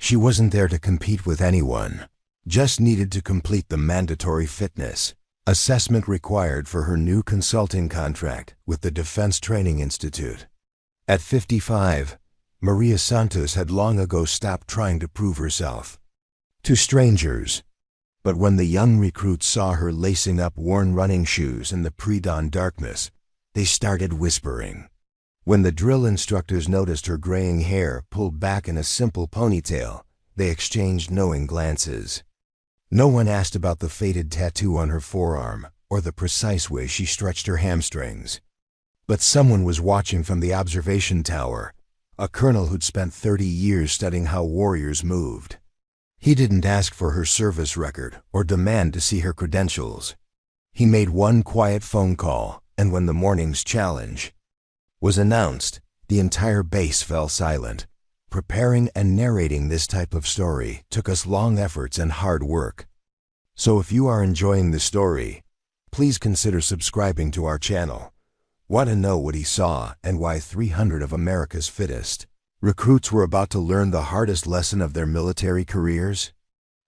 She wasn't there to compete with anyone, just needed to complete the mandatory fitness assessment required for her new consulting contract with the Defense Training Institute. At 55, Maria Santos had long ago stopped trying to prove herself to strangers. But when the young recruits saw her lacing up worn running shoes in the pre-dawn darkness, they started whispering. When the drill instructors noticed her graying hair pulled back in a simple ponytail, they exchanged knowing glances. No one asked about the faded tattoo on her forearm or the precise way she stretched her hamstrings. But someone was watching from the observation tower, a colonel who'd spent 30 years studying how warriors moved. He didn't ask for her service record or demand to see her credentials. He made one quiet phone call, and when the morning's challenge was announced, the entire base fell silent. Preparing and narrating this type of story took us long efforts and hard work. So if you are enjoying the story, please consider subscribing to our channel. Want to know what he saw and why 300 of America's fittest recruits were about to learn the hardest lesson of their military careers?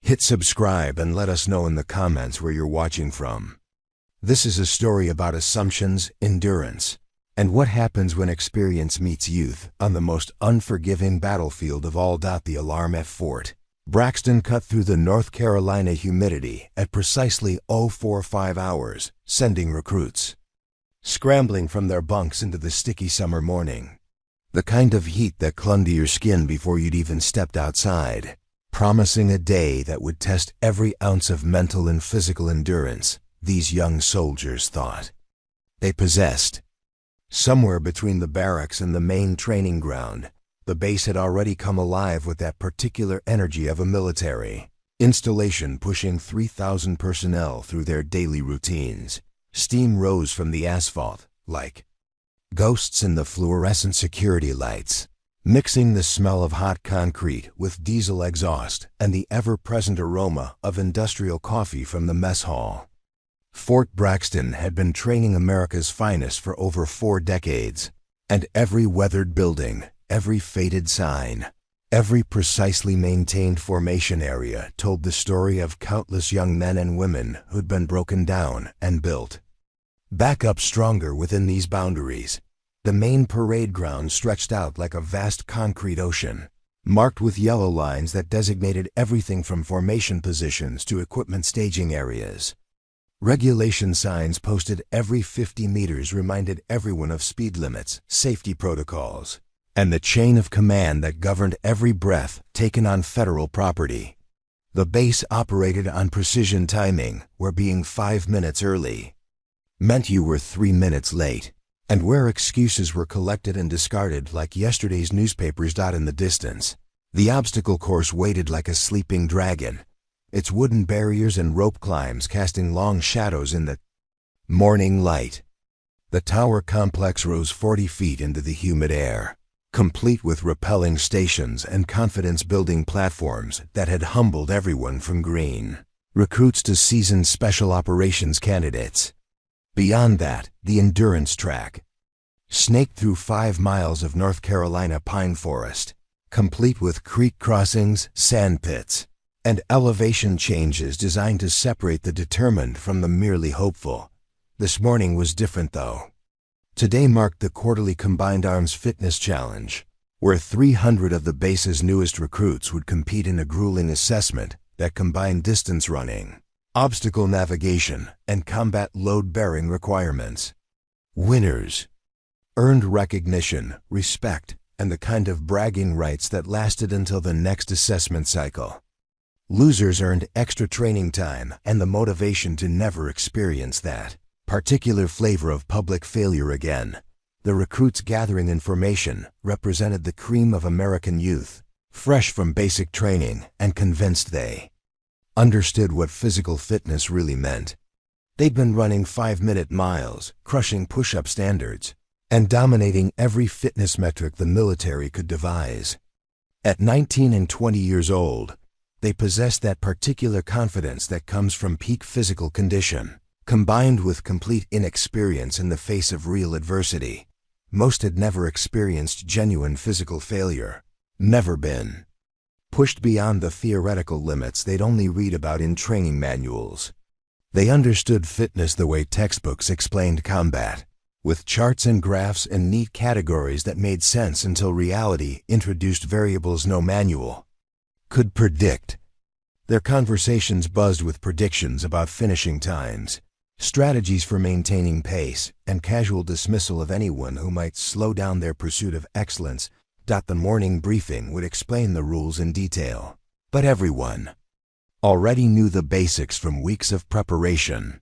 Hit subscribe and let us know in the comments where you're watching from. This is a story about assumptions, endurance, and what happens when experience meets youth on the most unforgiving battlefield of all. The alarm at Fort Braxton cut through the North Carolina humidity at precisely 045 hours, sending recruits scrambling from their bunks into the sticky summer morning. The kind of heat that clung to your skin before you'd even stepped outside, promising a day that would test every ounce of mental and physical endurance these young soldiers thought they possessed. Somewhere between the barracks and the main training ground, the base had already come alive with that particular energy of a military installation pushing 3,000 personnel through their daily routines. Steam rose from the asphalt like ghosts in the fluorescent security lights, mixing the smell of hot concrete with diesel exhaust and the ever-present aroma of industrial coffee from the mess hall. Fort Braxton had been training America's finest for over 4 decades, and every weathered building, every faded sign, every precisely maintained formation area told the story of countless young men and women who'd been broken down and built back up stronger within these boundaries. The main parade ground stretched out like a vast concrete ocean, marked with yellow lines that designated everything from formation positions to equipment staging areas. Regulation signs posted every 50 meters reminded everyone of speed limits, safety protocols, and the chain of command that governed every breath taken on federal property. The base operated on precision timing, where being 5 minutes early meant you were 3 minutes late, and where excuses were collected and discarded like yesterday's newspapers. In the distance, the obstacle course waited like a sleeping dragon, its wooden barriers and rope climbs casting long shadows in the morning light. The tower complex rose 40 feet into the humid air, complete with rappelling stations and confidence-building platforms that had humbled everyone from green recruits to seasoned special operations candidates. Beyond that, the endurance track snaked through 5 miles of North Carolina pine forest, complete with creek crossings, sand pits, and elevation changes designed to separate the determined from the merely hopeful. This morning was different though. Today marked the quarterly Combined Arms Fitness Challenge, where 300 of the base's newest recruits would compete in a grueling assessment that combined distance running, obstacle navigation, and combat load-bearing requirements. Winners earned recognition, respect, and the kind of bragging rights that lasted until the next assessment cycle. Losers earned extra training time and the motivation to never experience that particular flavor of public failure again. The recruits gathering information represented the cream of American youth, fresh from basic training and convinced they understood what physical fitness really meant. They'd been running 5-minute miles, crushing push-up standards, and dominating every fitness metric the military could devise. At 19 and 20 years old, they possessed that particular confidence that comes from peak physical condition, combined with complete inexperience in the face of real adversity. Most had never experienced genuine physical failure. Never been pushed beyond the theoretical limits they'd only read about in training manuals. They understood fitness the way textbooks explained combat, with charts and graphs and neat categories that made sense until reality introduced variables no manual could predict. Their conversations buzzed with predictions about finishing times, strategies for maintaining pace, and casual dismissal of anyone who might slow down their pursuit of excellence. The morning briefing would explain the rules in detail, but everyone already knew the basics from weeks of preparation.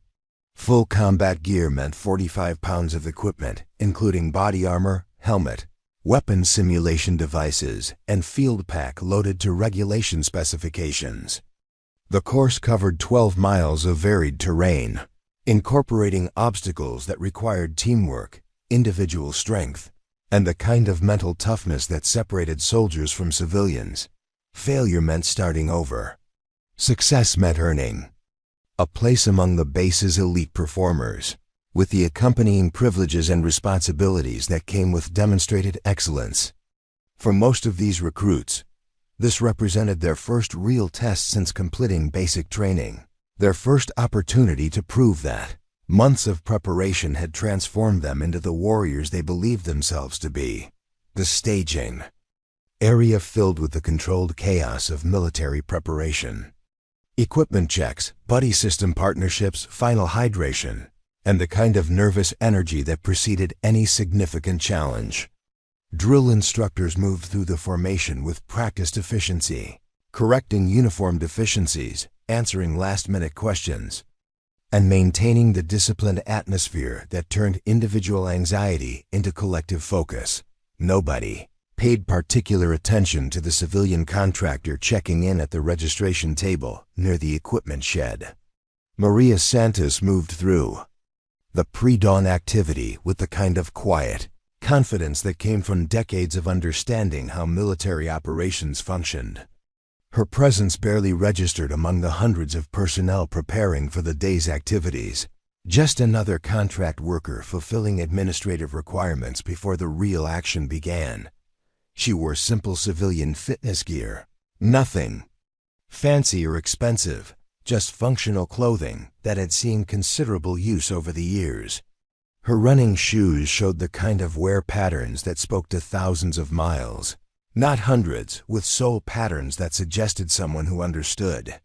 Full combat gear meant 45 pounds of equipment, including body armor, helmet, weapon simulation devices, and field pack loaded to regulation specifications. The course covered 12 miles of varied terrain, incorporating obstacles that required teamwork, individual strength, and the kind of mental toughness that separated soldiers from civilians. Failure meant starting over. Success meant earning a place among the base's elite performers, with the accompanying privileges and responsibilities that came with demonstrated excellence. For most of these recruits, this represented their first real test since completing basic training, their first opportunity to prove that months of preparation had transformed them into the warriors they believed themselves to be. The staging area filled with the controlled chaos of military preparation. Equipment checks, buddy system partnerships, final hydration, and the kind of nervous energy that preceded any significant challenge. Drill instructors moved through the formation with practiced efficiency, correcting uniform deficiencies, answering last-minute questions, and maintaining the disciplined atmosphere that turned individual anxiety into collective focus. Nobody paid particular attention to the civilian contractor checking in at the registration table near the equipment shed. Maria Santos moved through the pre-dawn activity with the kind of quiet confidence that came from decades of understanding how military operations functioned. Her presence barely registered among the hundreds of personnel preparing for the day's activities, just another contract worker fulfilling administrative requirements before the real action began. She wore simple civilian fitness gear, nothing fancy or expensive, just functional clothing that had seen considerable use over the years. Her running shoes showed the kind of wear patterns that spoke to thousands of miles, not hundreds, with sole patterns that suggested someone who understood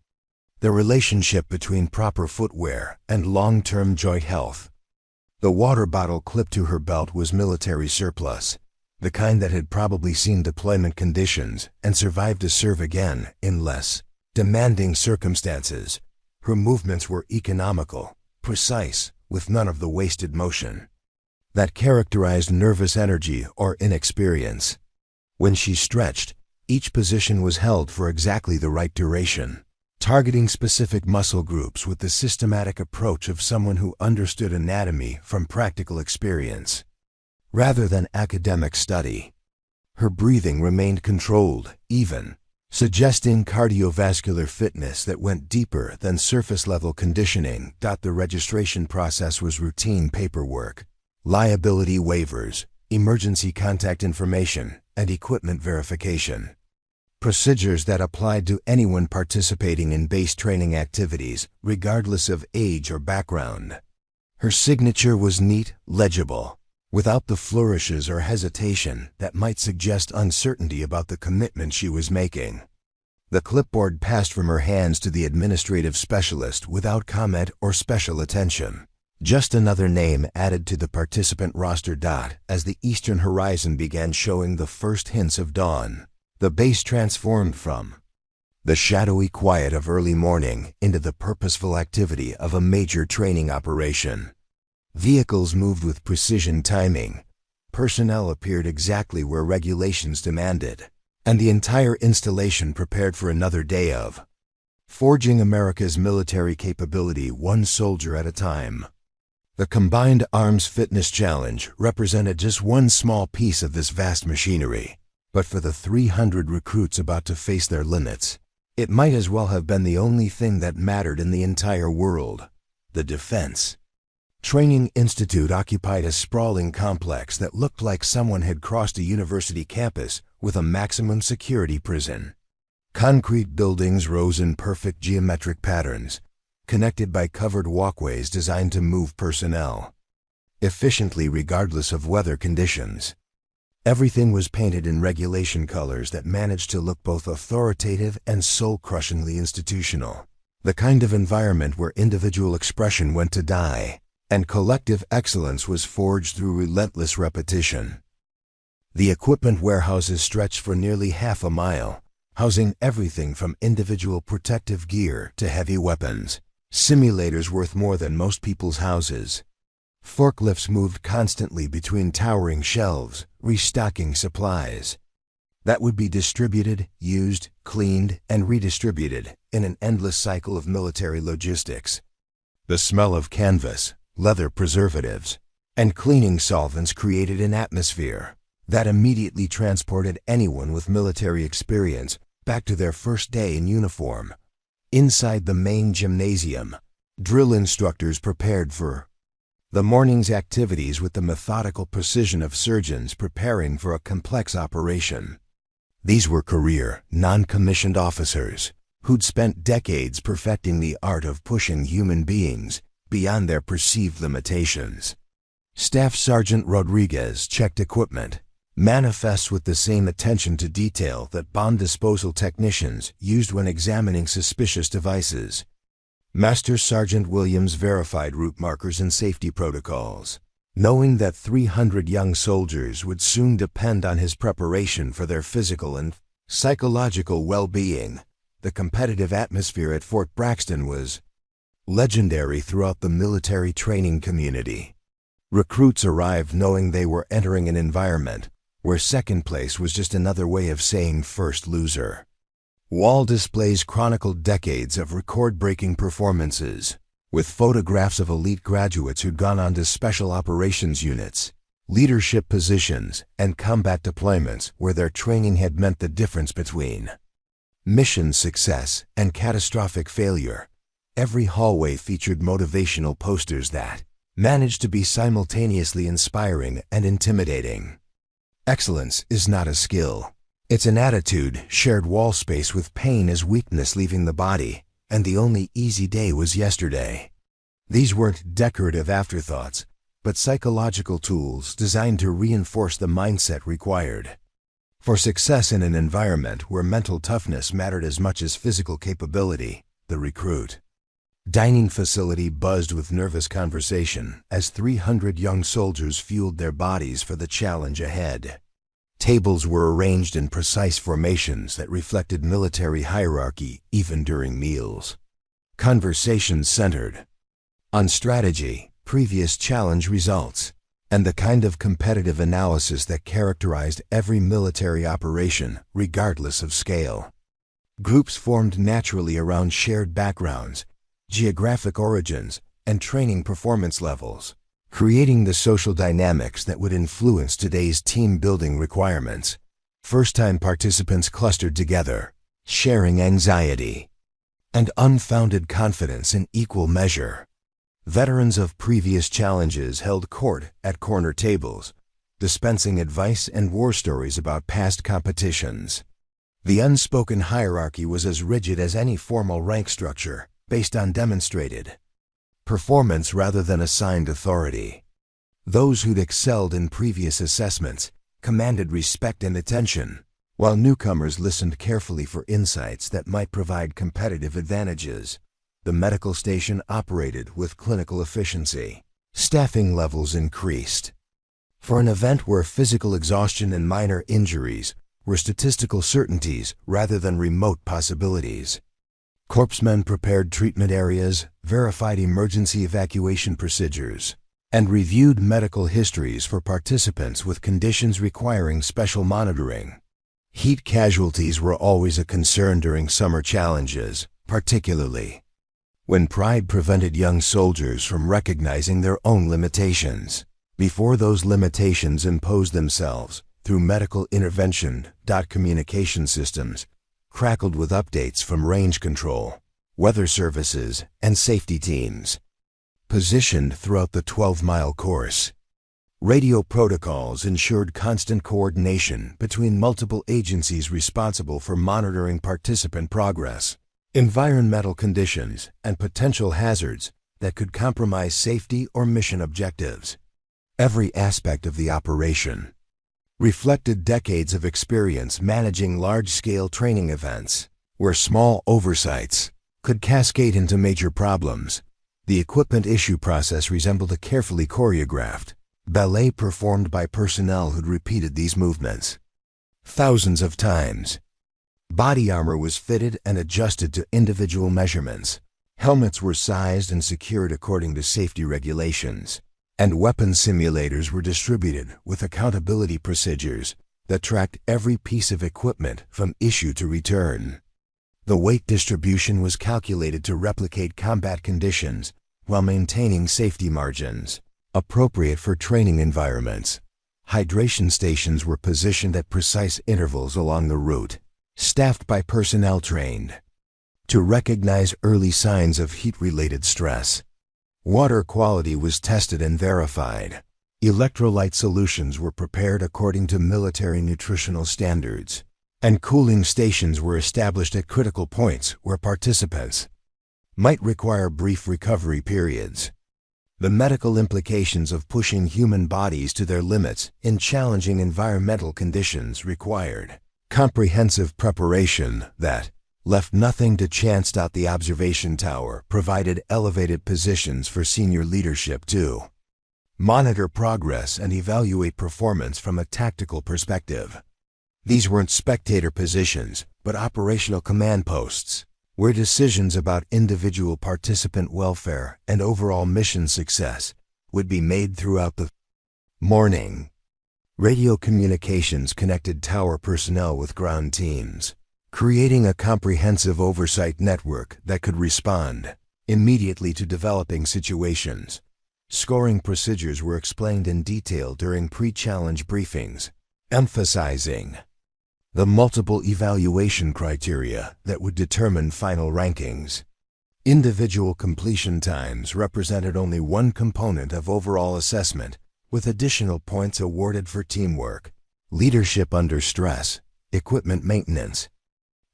the relationship between proper footwear and long-term joint health. The water bottle clipped to her belt was military surplus, the kind that had probably seen deployment conditions and survived to serve again in less demanding circumstances. Her movements were economical, precise, with none of the wasted motion that characterized nervous energy or inexperience. When she stretched, each position was held for exactly the right duration, targeting specific muscle groups with the systematic approach of someone who understood anatomy from practical experience, rather than academic study. Her breathing remained controlled, even, suggesting cardiovascular fitness that went deeper than surface-level conditioning. The registration process was routine paperwork, liability waivers, emergency contact information, and equipment verification. Procedures that applied to anyone participating in base training activities, regardless of age or background. Her signature was neat, legible, without the flourishes or hesitation that might suggest uncertainty about the commitment she was making. The clipboard passed from her hands to the administrative specialist without comment or special attention. Just another name added to the participant roster. As the eastern horizon began showing the first hints of dawn, the base transformed from the shadowy quiet of early morning into the purposeful activity of a major training operation. Vehicles moved with precision timing, personnel appeared exactly where regulations demanded, and the entire installation prepared for another day of forging America's military capability one soldier at a time. The Combined Arms Fitness Challenge represented just one small piece of this vast machinery, but for the 300 recruits about to face their limits, it might as well have been the only thing that mattered in the entire world: the defense. Training Institute occupied a sprawling complex that looked like someone had crossed a university campus with a maximum security prison. Concrete buildings rose in perfect geometric patterns, connected by covered walkways designed to move personnel efficiently regardless of weather conditions. Everything was painted in regulation colors that managed to look both authoritative and soul-crushingly institutional. The kind of environment where individual expression went to die, and collective excellence was forged through relentless repetition. The equipment warehouses stretched for nearly half a mile, housing everything from individual protective gear to heavy weapons. Simulators worth more than most people's houses. Forklifts moved constantly between towering shelves, restocking supplies that would be distributed, used, cleaned, and redistributed in an endless cycle of military logistics. The smell of canvas, leather preservatives, and cleaning solvents created an atmosphere that immediately transported anyone with military experience back to their first day in uniform. Inside the main gymnasium, drill instructors prepared for the morning's activities with the methodical precision of surgeons preparing for a complex operation. These were career, non-commissioned officers who'd spent decades perfecting the art of pushing human beings beyond their perceived limitations. Staff Sergeant Rodriguez checked equipment, manifests with the same attention to detail that bomb disposal technicians used when examining suspicious devices. Master Sergeant Williams verified route markers and safety protocols, knowing that 300 young soldiers would soon depend on his preparation for their physical and psychological well-being. The competitive atmosphere at Fort Braxton was legendary throughout the military training community. Recruits arrived knowing they were entering an environment where second place was just another way of saying first loser. Wall displays chronicled decades of record-breaking performances, with photographs of elite graduates who'd gone on to special operations units, leadership positions, and combat deployments where their training had meant the difference between mission success and catastrophic failure. Every hallway featured motivational posters that managed to be simultaneously inspiring and intimidating. Excellence is not a skill. It's an attitude, shared wall space with pain as weakness leaving the body, and the only easy day was yesterday. These weren't decorative afterthoughts, but psychological tools designed to reinforce the mindset required for success in an environment where mental toughness mattered as much as physical capability. The recruit dining facility buzzed with nervous conversation as 300 young soldiers fueled their bodies for the challenge ahead. Tables were arranged in precise formations that reflected military hierarchy even during meals. Conversations centered on strategy, previous challenge results, and the kind of competitive analysis that characterized every military operation, regardless of scale. Groups formed naturally around shared backgrounds, geographic origins, and training performance levels, creating the social dynamics that would influence today's team-building requirements. First-time participants clustered together, sharing anxiety and unfounded confidence in equal measure. Veterans of previous challenges held court at corner tables, dispensing advice and war stories about past competitions. The unspoken hierarchy was as rigid as any formal rank structure, based on demonstrated performance rather than assigned authority. Those who'd excelled in previous assessments commanded respect and attention, while newcomers listened carefully for insights that might provide competitive advantages. The medical station operated with clinical efficiency. Staffing levels increased. For an event where physical exhaustion and minor injuries were statistical certainties rather than remote possibilities. Corpsmen prepared treatment areas, verified emergency evacuation procedures, and reviewed medical histories for participants with conditions requiring special monitoring. Heat casualties were always a concern during summer challenges, particularly when pride prevented young soldiers from recognizing their own limitations before those limitations imposed themselves through medical intervention. Communication systems crackled with updates from range control, weather services, and safety teams, positioned throughout the 12-mile course. Radio protocols ensured constant coordination between multiple agencies responsible for monitoring participant progress, environmental conditions, and potential hazards that could compromise safety or mission objectives. Every aspect of the operation reflected decades of experience managing large-scale training events, where small oversights could cascade into major problems. The equipment issue process resembled a carefully choreographed ballet performed by personnel who'd repeated these movements thousands of times. Body armor was fitted and adjusted to individual measurements. Helmets were sized and secured according to safety regulations, and weapon simulators were distributed with accountability procedures that tracked every piece of equipment from issue to return. The weight distribution was calculated to replicate combat conditions while maintaining safety margins appropriate for training environments. Hydration stations were positioned at precise intervals along the route, staffed by personnel trained to recognize early signs of heat-related stress. Water quality was tested and verified. Electrolyte solutions were prepared according to military nutritional standards, and cooling stations were established at critical points where participants might require brief recovery periods. The medical implications of pushing human bodies to their limits in challenging environmental conditions required comprehensive preparation that left nothing to chance. The observation tower provided elevated positions for senior leadership to monitor progress and evaluate performance from a tactical perspective. These weren't spectator positions, but operational command posts, where decisions about individual participant welfare and overall mission success would be made throughout the morning. Radio communications connected tower personnel with ground teams, creating a comprehensive oversight network that could respond immediately to developing situations. Scoring procedures were explained in detail during pre-challenge briefings, emphasizing the multiple evaluation criteria that would determine final rankings. Individual completion times represented only one component of overall assessment, with additional points awarded for teamwork, leadership under stress, equipment maintenance,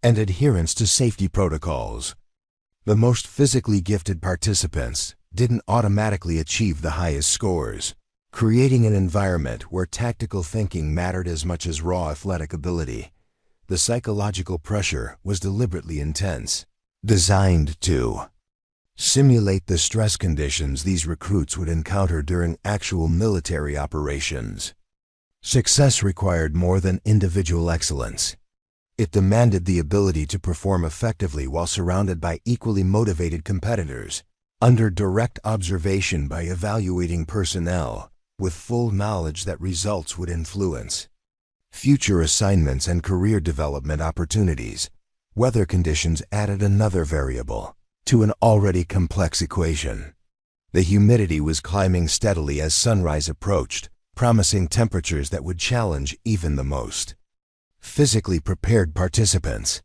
and adherence to safety protocols. The most physically gifted participants didn't automatically achieve the highest scores, creating an environment where tactical thinking mattered as much as raw athletic ability. The psychological pressure was deliberately intense, designed to simulate the stress conditions these recruits would encounter during actual military operations. Success required more than individual excellence. It demanded the ability to perform effectively while surrounded by equally motivated competitors, under direct observation by evaluating personnel, with full knowledge that results would influence future assignments and career development opportunities. Weather conditions added another variable to an already complex equation. The humidity was climbing steadily as sunrise approached, promising temperatures that would challenge even the most physically prepared participants.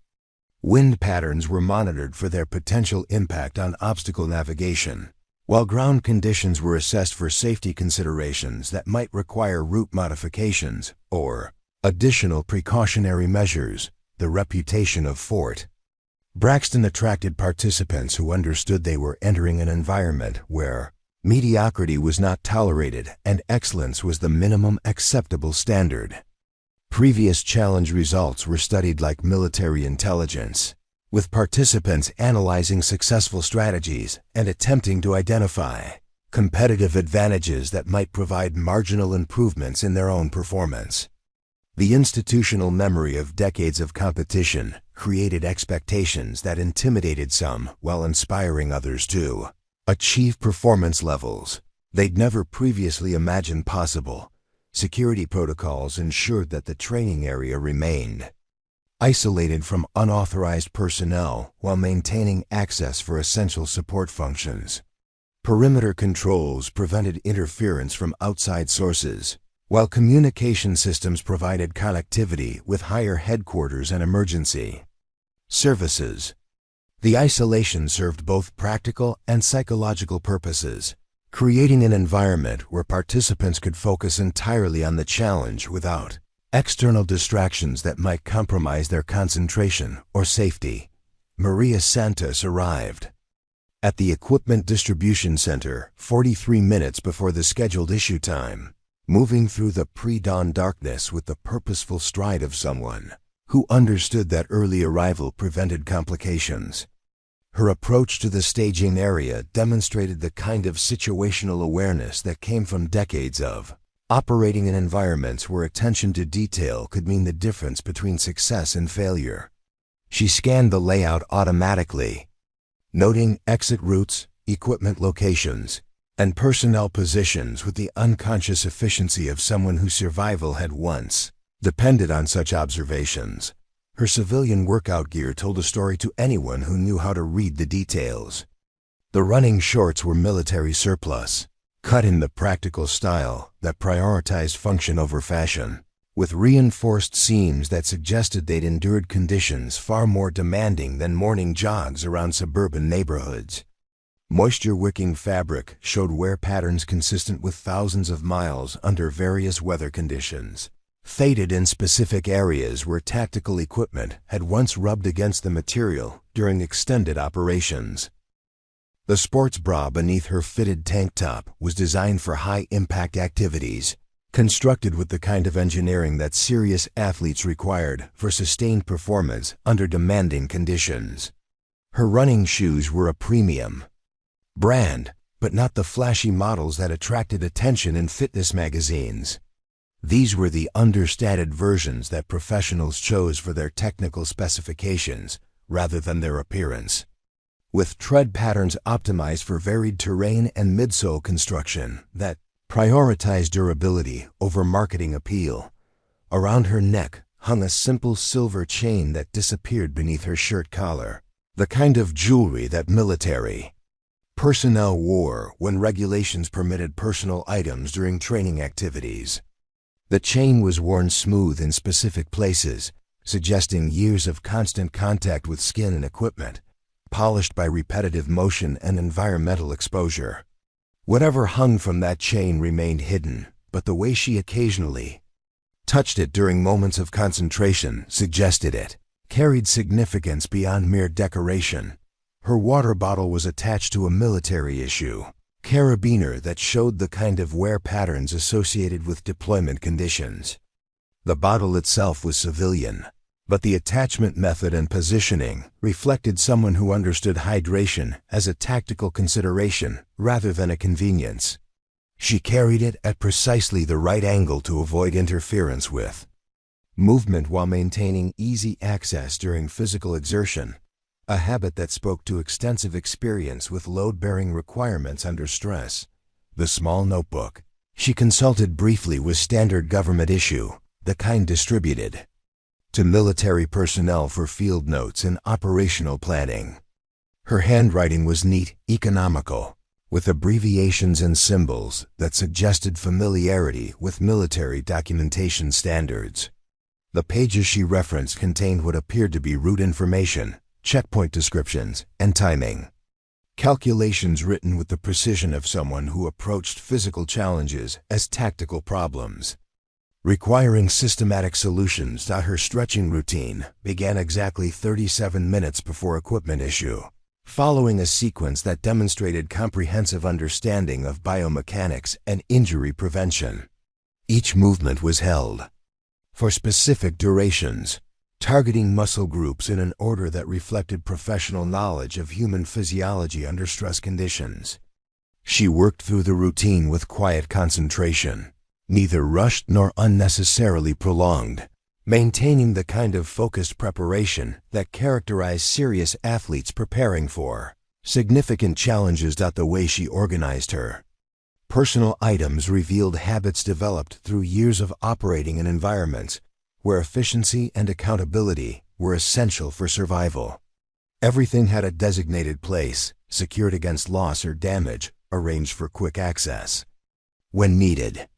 Wind patterns were monitored for their potential impact on obstacle navigation, while ground conditions were assessed for safety considerations that might require route modifications or additional precautionary measures. The reputation of Fort Braxton attracted participants who understood they were entering an environment where mediocrity was not tolerated and excellence was the minimum acceptable standard. Previous challenge results were studied like military intelligence, with participants analyzing successful strategies and attempting to identify competitive advantages that might provide marginal improvements in their own performance. The institutional memory of decades of competition created expectations that intimidated some while inspiring others to achieve performance levels they'd never previously imagined possible. Security protocols ensured that the training area remained isolated from unauthorized personnel while maintaining access for essential support functions. Perimeter controls prevented interference from outside sources, while communication systems provided connectivity with higher headquarters and emergency services. The isolation served both practical and psychological purposes. creating an environment where participants could focus entirely on the challenge without external distractions that might compromise their concentration or safety. Maria Santos arrived at the Equipment Distribution Center 43 minutes before the scheduled issue time, moving through the pre-dawn darkness with the purposeful stride of someone who understood that early arrival prevented complications. Her approach to the staging area demonstrated the kind of situational awareness that came from decades of operating in environments where attention to detail could mean the difference between success and failure. She scanned the layout automatically, noting exit routes, equipment locations, and personnel positions with the unconscious efficiency of someone whose survival had once depended on such observations. Her civilian workout gear told a story to anyone who knew how to read the details. The running shorts were military surplus, cut in the practical style that prioritized function over fashion, with reinforced seams that suggested they'd endured conditions far more demanding than morning jogs around suburban neighborhoods. Moisture-wicking fabric showed wear patterns consistent with thousands of miles under various weather conditions, faded in specific areas where tactical equipment had once rubbed against the material during extended operations. The sports bra beneath her fitted tank top was designed for high-impact activities, constructed with the kind of engineering that serious athletes required for sustained performance under demanding conditions. Her running shoes were a premium brand, but not the flashy models that attracted attention in fitness magazines. These were the understated versions that professionals chose for their technical specifications rather than their appearance. With tread patterns optimized for varied terrain and midsole construction that prioritized durability over marketing appeal, around her neck hung a simple silver chain that disappeared beneath her shirt collar, the kind of jewelry that military personnel wore when regulations permitted personal items during training activities. The chain was worn smooth in specific places, suggesting years of constant contact with skin and equipment, polished by repetitive motion and environmental exposure. Whatever hung from that chain remained hidden, but the way she occasionally touched it during moments of concentration suggested it carried significance beyond mere decoration. Her water bottle was attached to a military issue carabiner that showed the kind of wear patterns associated with deployment conditions. The bottle itself was civilian, but the attachment method and positioning reflected someone who understood hydration as a tactical consideration rather than a convenience. She carried it at precisely the right angle to avoid interference with movement while maintaining easy access during physical exertion, a habit that spoke to extensive experience with load-bearing requirements under stress. The small notebook she consulted briefly was standard government issue, the kind distributed to military personnel for field notes and operational planning. Her handwriting was neat, economical, with abbreviations and symbols that suggested familiarity with military documentation standards. The pages she referenced contained what appeared to be route information, checkpoint descriptions, and timing. Calculations written with the precision of someone who approached physical challenges as tactical problems. Requiring systematic solutions, her stretching routine began exactly 37 minutes before equipment issue, following a sequence that demonstrated comprehensive understanding of biomechanics and injury prevention. Each movement was held for specific durations, targeting muscle groups in an order that reflected professional knowledge of human physiology under stress conditions. She worked through the routine with quiet concentration, neither rushed nor unnecessarily prolonged, maintaining the kind of focused preparation that characterized serious athletes preparing for significant challenges. The way she organized her personal items revealed habits developed through years of operating in environments where efficiency and accountability were essential for survival. Everything had a designated place, secured against loss or damage, arranged for quick access when needed.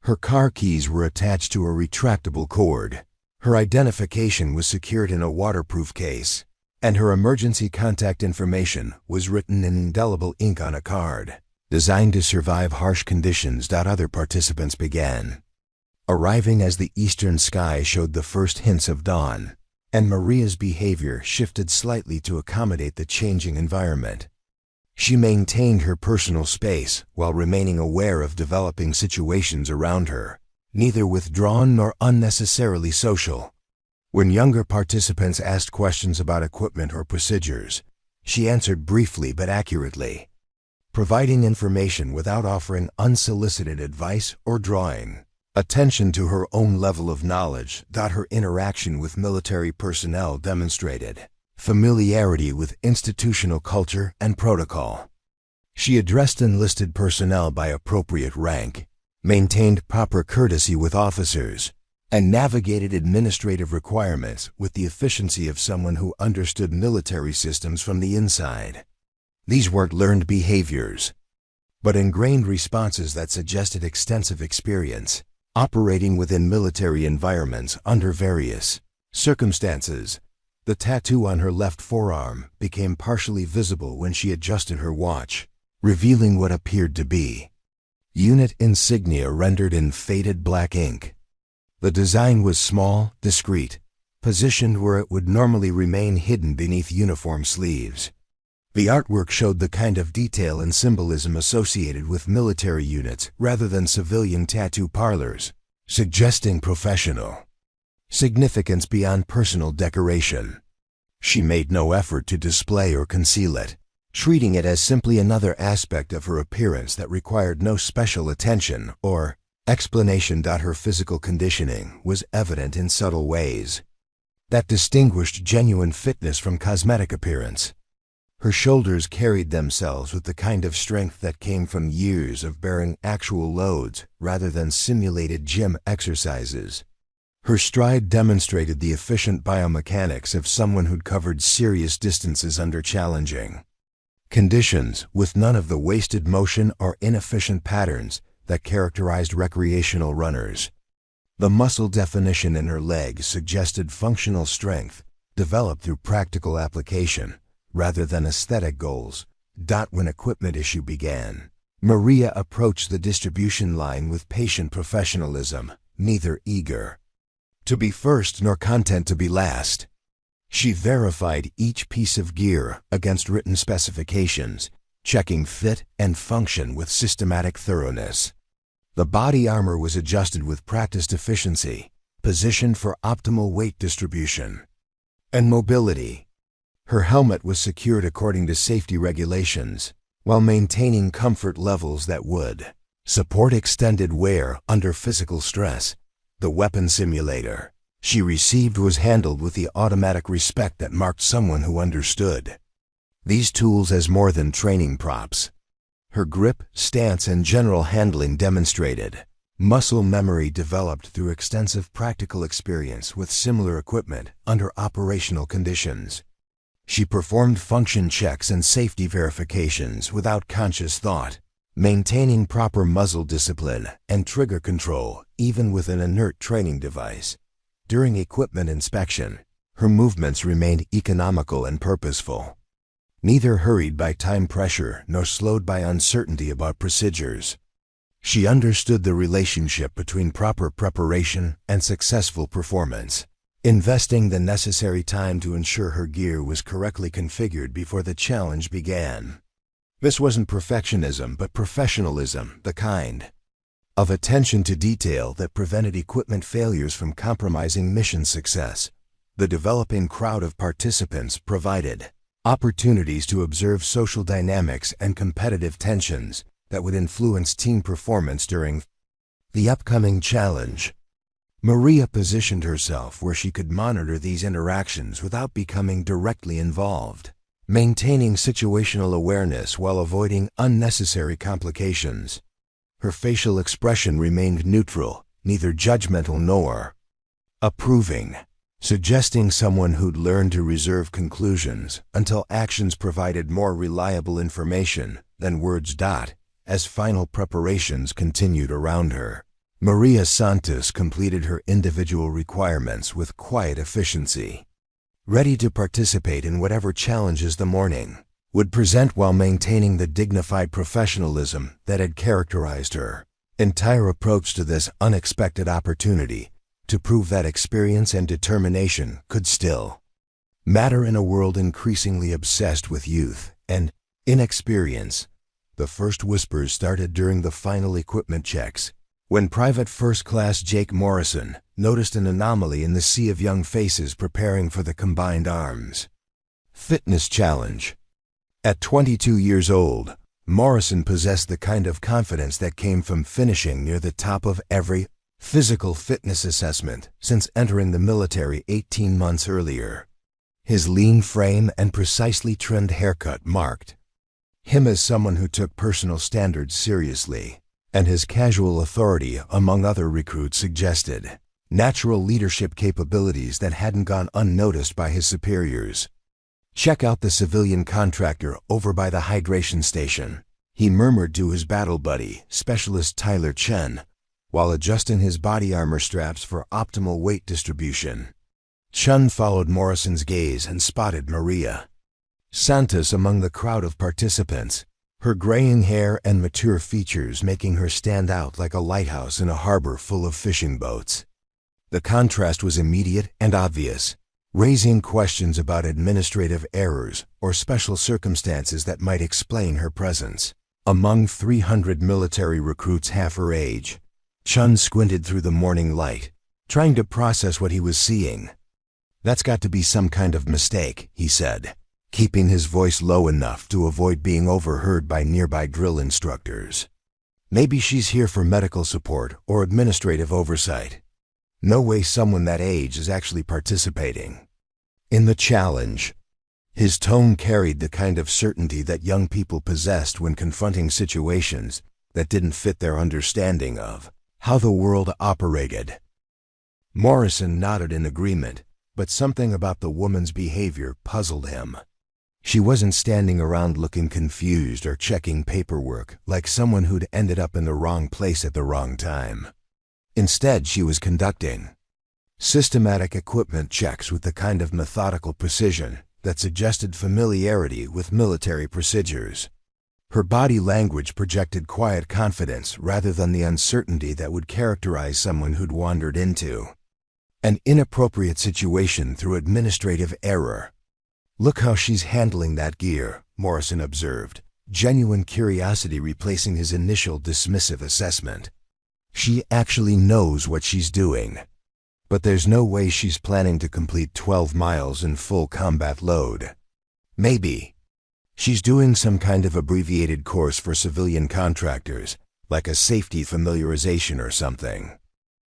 Her car keys were attached to a retractable cord. Her identification was secured in a waterproof case, and her emergency contact information was written in indelible ink on a card. designed to survive harsh conditions. Other participants began arriving as the eastern sky showed the first hints of dawn, and Maria's behavior shifted slightly to accommodate the changing environment. She maintained her personal space while remaining aware of developing situations around her, neither withdrawn nor unnecessarily social. When younger participants asked questions about equipment or procedures, she answered briefly but accurately, providing information without offering unsolicited advice or drawing attention to her own level of knowledge. Her interaction with military personnel demonstrated familiarity with institutional culture and protocol. She addressed enlisted personnel by appropriate rank, maintained proper courtesy with officers, and navigated administrative requirements with the efficiency of someone who understood military systems from the inside. These weren't learned behaviors, but ingrained responses that suggested extensive experience operating within military environments under various circumstances. The tattoo on her left forearm became partially visible when she adjusted her watch, revealing what appeared to be unit insignia rendered in faded black ink. The design was small, discreet, positioned where it would normally remain hidden beneath uniform sleeves. The artwork showed the kind of detail and symbolism associated with military units rather than civilian tattoo parlors, suggesting professional significance beyond personal decoration. She made no effort to display or conceal it, treating it as simply another aspect of her appearance that required no special attention or explanation. Her physical conditioning was evident in subtle ways that distinguished genuine fitness from cosmetic appearance. Her shoulders carried themselves with the kind of strength that came from years of bearing actual loads rather than simulated gym exercises. Her stride demonstrated the efficient biomechanics of someone who'd covered serious distances under challenging conditions, with none of the wasted motion or inefficient patterns that characterized recreational runners. The muscle definition in her legs suggested functional strength developed through practical application rather than aesthetic goals. When equipment issue began, Maria approached the distribution line with patient professionalism, neither eager to be first nor content to be last. She verified each piece of gear against written specifications, checking fit and function with systematic thoroughness. The body armor was adjusted with practiced efficiency, positioned for optimal weight distribution and mobility. Her helmet was secured according to safety regulations, while maintaining comfort levels that would support extended wear under physical stress. The weapon simulator she received was handled with the automatic respect that marked someone who understood these tools as more than training props. Her grip, stance, and general handling demonstrated muscle memory developed through extensive practical experience with similar equipment under operational conditions. She performed function checks and safety verifications without conscious thought, maintaining proper muzzle discipline and trigger control even with an inert training device. During equipment inspection, her movements remained economical and purposeful, neither hurried by time pressure nor slowed by uncertainty about procedures. She understood the relationship between proper preparation and successful performance, investing the necessary time to ensure her gear was correctly configured before the challenge began. This wasn't perfectionism, but professionalism, the kind of attention to detail that prevented equipment failures from compromising mission success. The developing crowd of participants provided opportunities to observe social dynamics and competitive tensions that would influence team performance during the upcoming challenge. Maria positioned herself where she could monitor these interactions without becoming directly involved, maintaining situational awareness while avoiding unnecessary complications. Her facial expression remained neutral, neither judgmental nor approving, suggesting someone who'd learned to reserve conclusions until actions provided more reliable information than words. As final preparations continued around her, Maria Santos completed her individual requirements with quiet efficiency, ready to participate in whatever challenges the morning would present while maintaining the dignified professionalism that had characterized her entire approach to this unexpected opportunity to prove that experience and determination could still matter in a world increasingly obsessed with youth and inexperience. The first whispers started during the final equipment checks, when Private First Class Jake Morrison noticed an anomaly in the sea of young faces preparing for the combined arms fitness challenge. At 22 years old, Morrison possessed the kind of confidence that came from finishing near the top of every physical fitness assessment since entering the military 18 months earlier. His lean frame and precisely trimmed haircut marked him as someone who took personal standards seriously, and his casual authority among other recruits suggested natural leadership capabilities that hadn't gone unnoticed by his superiors. "Check out the civilian contractor over by the hydration station," he murmured to his battle buddy, Specialist Tyler Chen, while adjusting his body armor straps for optimal weight distribution. Chen followed Morrison's gaze and spotted Maria Santos among the crowd of participants, her graying hair and mature features making her stand out like a lighthouse in a harbor full of fishing boats. The contrast was immediate and obvious, raising questions about administrative errors or special circumstances that might explain her presence. Among 300 military recruits half her age, Chun squinted through the morning light, trying to process what he was seeing. "That's got to be some kind of mistake," he said, keeping his voice low enough to avoid being overheard by nearby drill instructors. "Maybe she's here for medical support or administrative oversight. No way someone that age is actually participating in the challenge." His tone carried the kind of certainty that young people possessed when confronting situations that didn't fit their understanding of how the world operated. Morrison nodded in agreement, but something about the woman's behavior puzzled him. She wasn't standing around looking confused or checking paperwork like someone who'd ended up in the wrong place at the wrong time. Instead, she was conducting systematic equipment checks with the kind of methodical precision that suggested familiarity with military procedures. Her body language projected quiet confidence rather than the uncertainty that would characterize someone who'd wandered into an inappropriate situation through administrative error. "Look how she's handling that gear," Morrison observed, genuine curiosity replacing his initial dismissive assessment. "She actually knows what she's doing. But there's no way she's planning to complete 12 miles in full combat load. Maybe she's doing some kind of abbreviated course for civilian contractors, like a safety familiarization or something."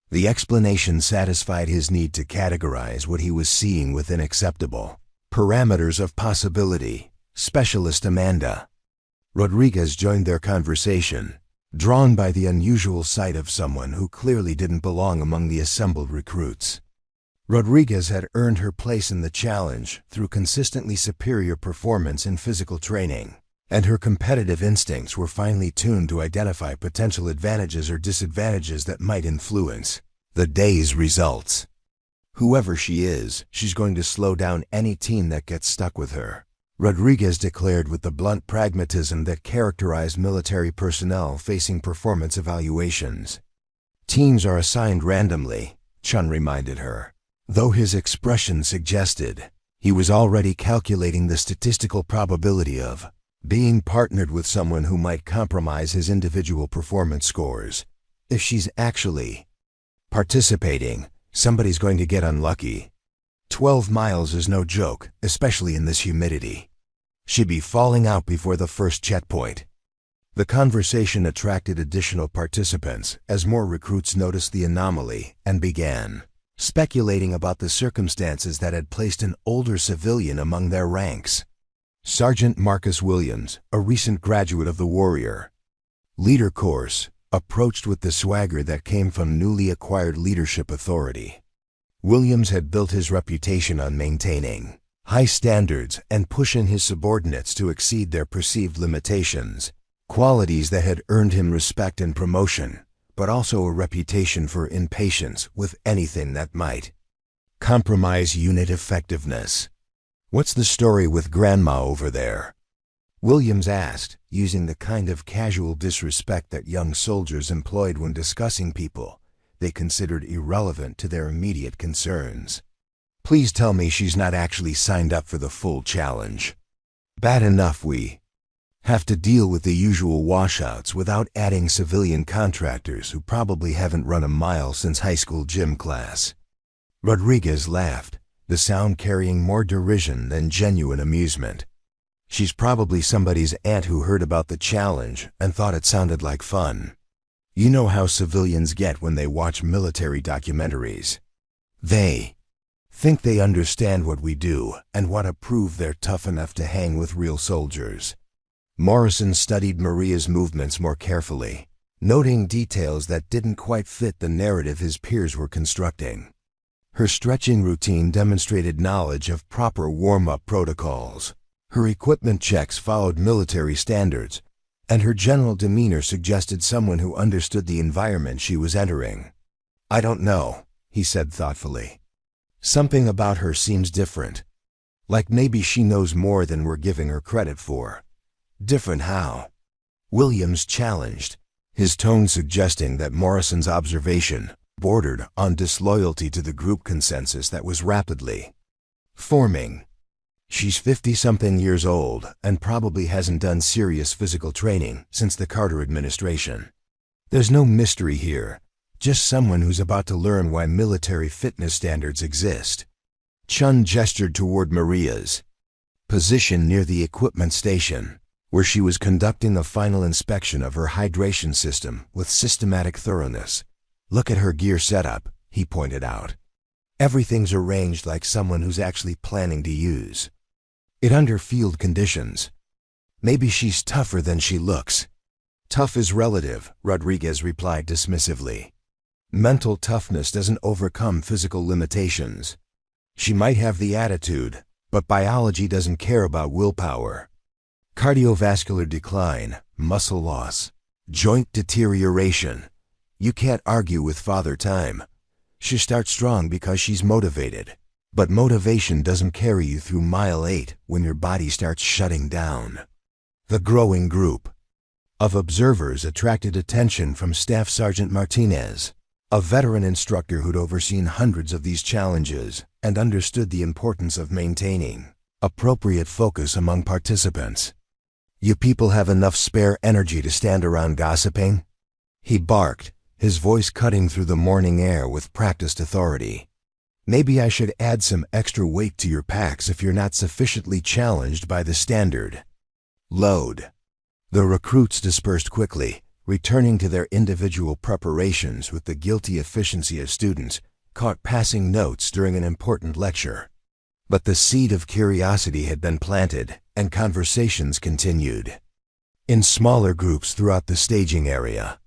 The explanation satisfied his need to categorize what he was seeing within acceptable parameters of possibility. Specialist Amanda Rodriguez joined their conversation, drawn by the unusual sight of someone who clearly didn't belong among the assembled recruits. Rodriguez had earned her place in the challenge through consistently superior performance in physical training, and her competitive instincts were finely tuned to identify potential advantages or disadvantages that might influence the day's results. "Whoever she is, she's going to slow down any team that gets stuck with her," Rodriguez declared with the blunt pragmatism that characterized military personnel facing performance evaluations. "Teams are assigned randomly," Chun reminded her, though his expression suggested he was already calculating the statistical probability of being partnered with someone who might compromise his individual performance scores. If she's actually participating, somebody's going to get unlucky. 12 miles is no joke, especially in this humidity. She'd be falling out before the first checkpoint. The conversation attracted additional participants as more recruits noticed the anomaly and began speculating about the circumstances that had placed an older civilian among their ranks. Sergeant Marcus Williams, a recent graduate of the Warrior Leader course, approached with the swagger that came from newly acquired leadership authority. Williams had built his reputation on maintaining high standards and pushing his subordinates to exceed their perceived limitations, qualities that had earned him respect and promotion, but also a reputation for impatience with anything that might compromise unit effectiveness. "What's the story with Grandma over there?" Williams asked, using the kind of casual disrespect that young soldiers employed when discussing people they considered irrelevant to their immediate concerns. Please tell me she's not actually signed up for the full challenge. Bad enough we have to deal with the usual washouts without adding civilian contractors who probably haven't run a mile since high school gym class. Rodriguez laughed, the sound carrying more derision than genuine amusement. She's probably somebody's aunt who heard about the challenge and thought it sounded like fun. You know how civilians get when they watch military documentaries. They think they understand what we do and want to prove they're tough enough to hang with real soldiers. Morrison studied Maria's movements more carefully, noting details that didn't quite fit the narrative his peers were constructing. Her stretching routine demonstrated knowledge of proper warm-up protocols. Her equipment checks followed military standards, and her general demeanor suggested someone who understood the environment she was entering. I don't know, he said thoughtfully. Something about her seems different. Like maybe she knows more than we're giving her credit for. Different how? Williams challenged, his tone suggesting that Morrison's observation bordered on disloyalty to the group consensus that was rapidly forming. She's 50-something years old and probably hasn't done serious physical training since the Carter administration. There's no mystery here, just someone who's about to learn why military fitness standards exist. Chun gestured toward Maria's position near the equipment station, where she was conducting the final inspection of her hydration system with systematic thoroughness. Look at her gear setup, he pointed out. Everything's arranged like someone who's actually planning to use it under field conditions. Maybe she's tougher than she looks. Tough is relative, Rodriguez replied dismissively. Mental toughness doesn't overcome physical limitations. She might have the attitude, but biology doesn't care about willpower. Cardiovascular decline, muscle loss, joint deterioration. You can't argue with Father Time. She starts strong because she's motivated. But motivation doesn't carry you through mile 8 when your body starts shutting down. The growing group of observers attracted attention from Staff Sergeant Martinez, a veteran instructor who'd overseen hundreds of these challenges and understood the importance of maintaining appropriate focus among participants. You people have enough spare energy to stand around gossiping? He barked, his voice cutting through the morning air with practiced authority. Maybe I should add some extra weight to your packs if you're not sufficiently challenged by the standard load. The recruits dispersed quickly, returning to their individual preparations with the guilty efficiency of students caught passing notes during an important lecture. But the seed of curiosity had been planted, and conversations continued. In smaller groups throughout the staging area,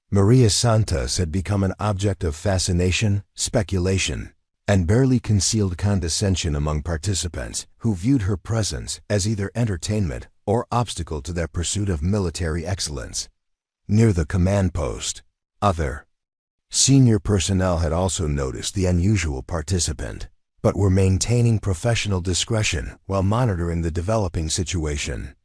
Maria Santos had become an object of fascination, speculation, and barely concealed condescension among participants who viewed her presence as either entertainment or obstacle to their pursuit of military excellence. Near the command post, other senior personnel had also noticed the unusual participant, but were maintaining professional discretion while monitoring the developing situation.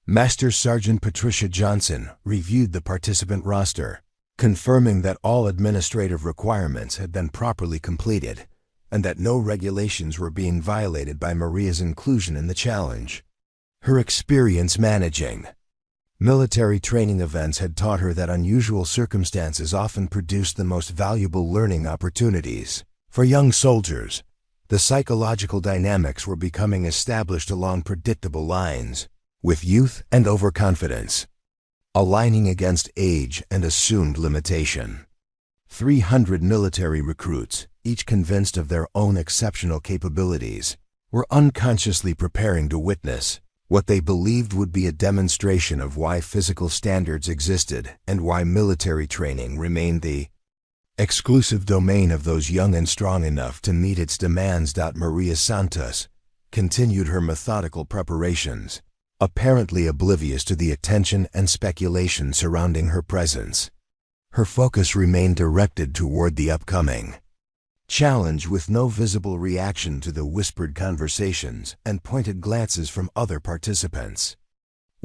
Master Sergeant Patricia Johnson reviewed the participant roster, confirming that all administrative requirements had been properly completed and that no regulations were being violated by Maria's inclusion in the challenge. Her experience managing military training events had taught her that unusual circumstances often produce the most valuable learning opportunities. For young soldiers, the psychological dynamics were becoming established along predictable lines, with youth and overconfidence aligning against age and assumed limitation. 300 military recruits, each convinced of their own exceptional capabilities, were unconsciously preparing to witness what they believed would be a demonstration of why physical standards existed and why military training remained the exclusive domain of those young and strong enough to meet its demands. Maria Santos continued her methodical preparations, apparently oblivious to the attention and speculation surrounding her presence. Her focus remained directed toward the upcoming challenge, with no visible reaction to the whispered conversations and pointed glances from other participants.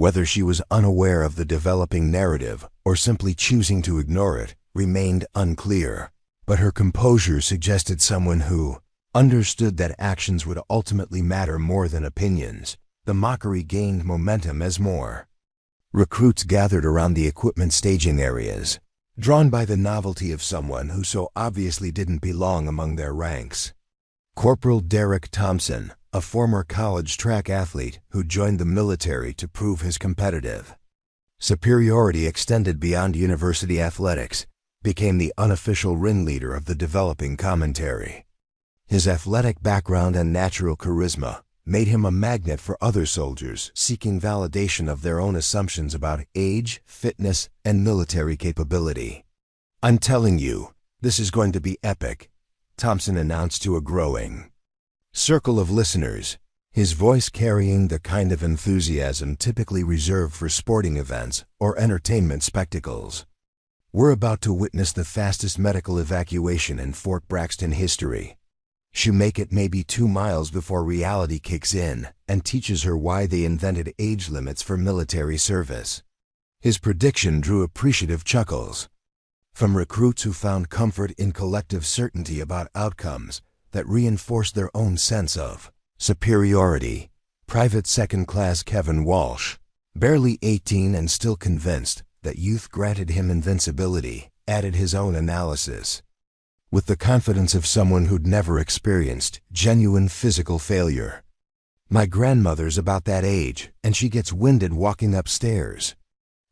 Whether she was unaware of the developing narrative or simply choosing to ignore it remained unclear, but her composure suggested someone who understood that actions would ultimately matter more than opinions. The mockery gained momentum as more recruits gathered around the equipment staging areas, drawn by the novelty of someone who so obviously didn't belong among their ranks. Corporal Derek Thompson, a former college track athlete who joined the military to prove his competitive superiority extended beyond university athletics, became the unofficial ringleader of the developing commentary. His athletic background and natural charisma made him a magnet for other soldiers seeking validation of their own assumptions about age, fitness, and military capability. "I'm telling you, this is going to be epic," Thompson announced to a growing circle of listeners, his voice carrying the kind of enthusiasm typically reserved for sporting events or entertainment spectacles. "We're about to witness the fastest medical evacuation in Fort Braxton history. She'll make it maybe 2 miles before reality kicks in and teaches her why they invented age limits for military service." His prediction drew appreciative chuckles from recruits who found comfort in collective certainty about outcomes that reinforced their own sense of superiority. Private Second Class Kevin Walsh, barely 18 and still convinced that youth granted him invincibility, added his own analysis with the confidence of someone who'd never experienced genuine physical failure. "My grandmother's about that age, and she gets winded walking upstairs.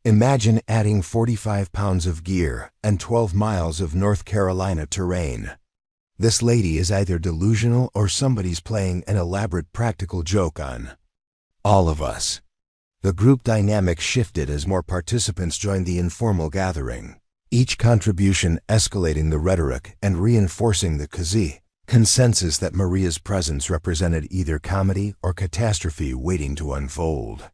Imagine adding 45 pounds of gear and 12 miles of North Carolina terrain. This lady is either delusional or somebody's playing an elaborate practical joke on all of us." The group dynamic shifted as more participants joined the informal gathering, each contribution escalating the rhetoric and reinforcing the consensus that Maria's presence represented either comedy or catastrophe waiting to unfold.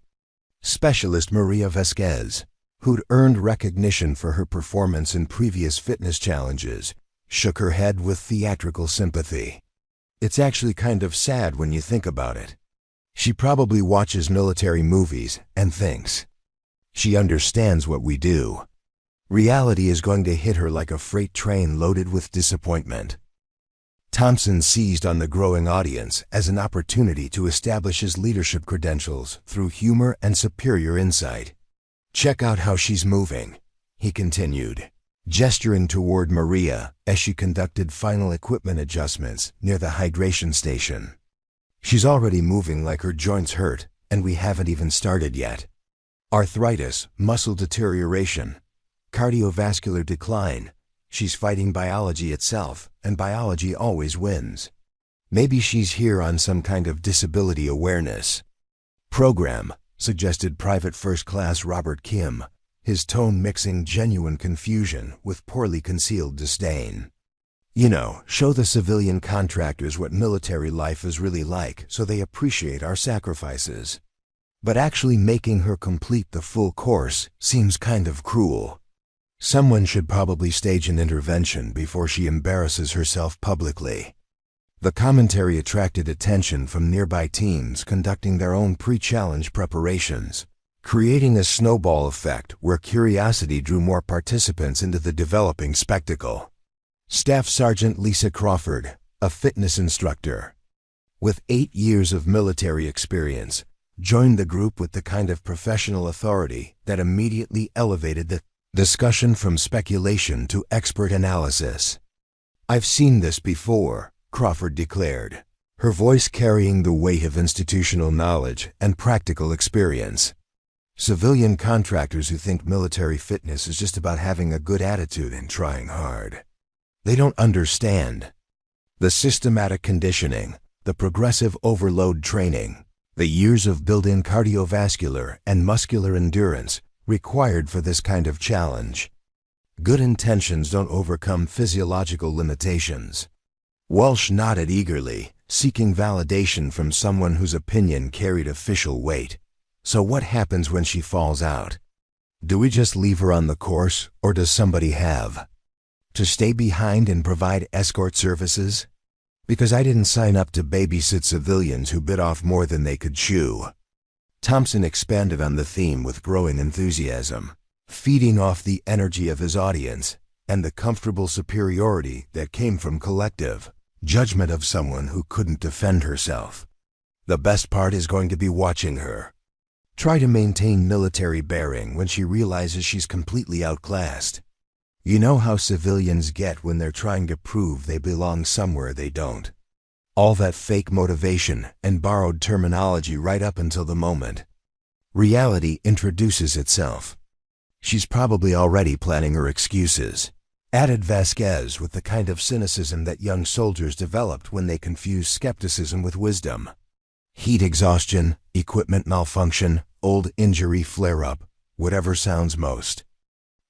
Specialist Maria Vasquez, who'd earned recognition for her performance in previous fitness challenges, shook her head with theatrical sympathy. "It's actually kind of sad when you think about it. She probably watches military movies and thinks she understands what we do. Reality is going to hit her like a freight train loaded with disappointment." Thompson seized on the growing audience as an opportunity to establish his leadership credentials through humor and superior insight. "Check out how she's moving," he continued, gesturing toward Maria as she conducted final equipment adjustments near the hydration station. "She's already moving like her joints hurt, and we haven't even started yet. Arthritis, muscle deterioration, cardiovascular decline. She's fighting biology itself, and biology always wins. Maybe she's here on some kind of disability awareness program," suggested Private First Class Robert Kim, his tone mixing genuine confusion with poorly concealed disdain. "You know, show the civilian contractors what military life is really like so they appreciate our sacrifices. But actually making her complete the full course seems kind of cruel. Someone should probably stage an intervention before she embarrasses herself publicly." The commentary attracted attention from nearby teams conducting their own pre-challenge preparations, creating a snowball effect where curiosity drew more participants into the developing spectacle. Staff Sergeant Lisa Crawford, a fitness instructor with 8 years of military experience, joined the group with the kind of professional authority that immediately elevated the discussion from speculation to expert analysis. "I've seen this before," Crawford declared, her voice carrying the weight of institutional knowledge and practical experience. "Civilian contractors who think military fitness is just about having a good attitude and trying hard. They don't understand the systematic conditioning, the progressive overload training, the years of built-in cardiovascular and muscular endurance required for this kind of challenge. Good intentions don't overcome physiological limitations." Walsh nodded eagerly, seeking validation from someone whose opinion carried official weight. "So what happens when she falls out? Do we just leave her on the course, or does somebody have to stay behind and provide escort services? Because I didn't sign up to babysit civilians who bit off more than they could chew." Thompson expanded on the theme with growing enthusiasm, feeding off the energy of his audience and the comfortable superiority that came from collective judgment of someone who couldn't defend herself. The best part is going to be watching her try to maintain military bearing when she realizes she's completely outclassed. You know how civilians get when they're trying to prove they belong somewhere they don't. All that fake motivation and borrowed terminology right up until the moment reality introduces itself. She's probably already planning her excuses, added Vasquez with the kind of cynicism that young soldiers developed when they confuse skepticism with wisdom. Heat exhaustion, equipment malfunction, old injury flare-up, whatever sounds most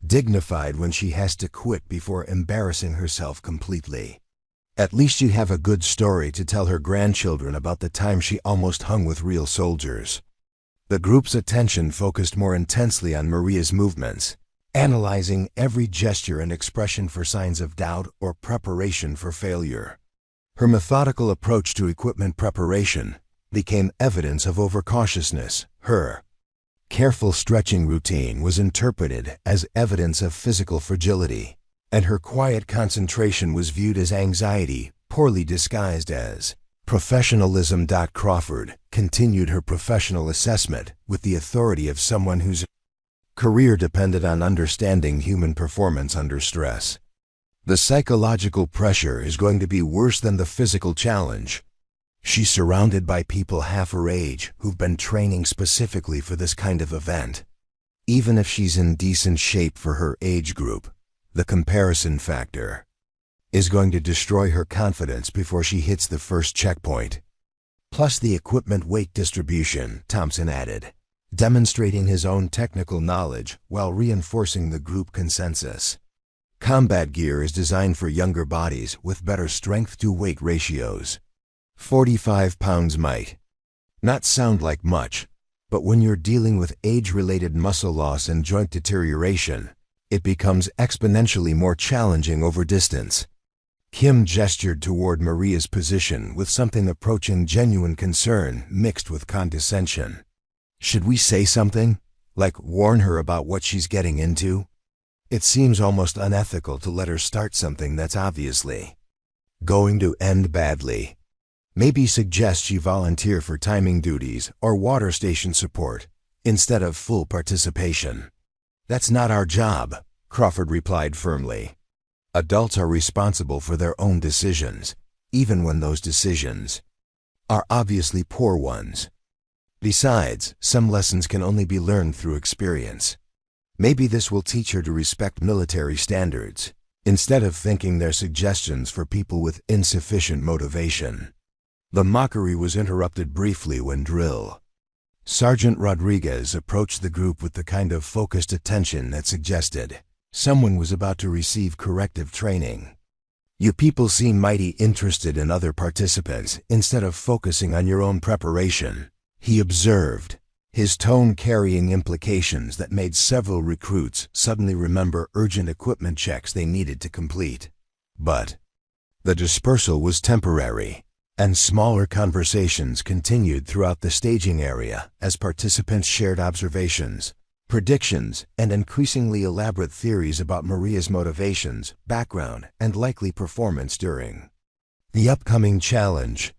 dignified when she has to quit before embarrassing herself completely. At least you have a good story to tell her grandchildren about the time she almost hung with real soldiers. The group's attention focused more intensely on Maria's movements, analyzing every gesture and expression for signs of doubt or preparation for failure. Her methodical approach to equipment preparation became evidence of overcautiousness. Her careful stretching routine was interpreted as evidence of physical fragility, and her quiet concentration was viewed as anxiety, poorly disguised as professionalism. Crawford continued her professional assessment with the authority of someone whose career depended on understanding human performance under stress. The psychological pressure is going to be worse than the physical challenge. She's surrounded by people half her age who've been training specifically for this kind of event. Even if she's in decent shape for her age group, the comparison factor is going to destroy her confidence before she hits the first checkpoint. Plus the equipment weight distribution, Thompson added, demonstrating his own technical knowledge while reinforcing the group consensus. Combat gear is designed for younger bodies with better strength-to-weight ratios. 45 pounds might not sound like much, but when you're dealing with age-related muscle loss and joint deterioration, it becomes exponentially more challenging over distance. Kim gestured toward Maria's position with something approaching genuine concern mixed with condescension. Should we say something? Like warn her about what she's getting into? It seems almost unethical to let her start something that's obviously going to end badly. Maybe suggest she volunteer for timing duties or water station support instead of full participation. That's not our job, Crawford replied firmly. Adults are responsible for their own decisions, even when those decisions are obviously poor ones. Besides, some lessons can only be learned through experience. Maybe this will teach her to respect military standards, instead of thinking they're suggestions for people with insufficient motivation. The mockery was interrupted briefly when Drill Sergeant Rodriguez approached the group with the kind of focused attention that suggested someone was about to receive corrective training. You people seem mighty interested in other participants instead of focusing on your own preparation, he observed, his tone carrying implications that made several recruits suddenly remember urgent equipment checks they needed to complete. But the dispersal was temporary, and smaller conversations continued throughout the staging area as participants shared observations, predictions, and increasingly elaborate theories about Maria's motivations, background, and likely performance during the upcoming challenge.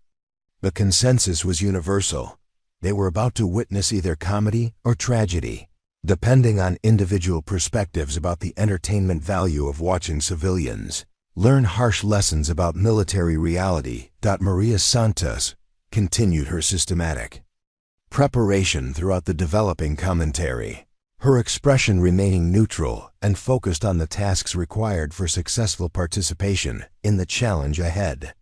The consensus was universal. They were about to witness either comedy or tragedy, depending on individual perspectives about the entertainment value of watching civilians learn harsh lessons about military reality. Maria Santos continued her systematic preparation throughout the developing commentary, her expression remaining neutral and focused on the tasks required for successful participation in the challenge ahead.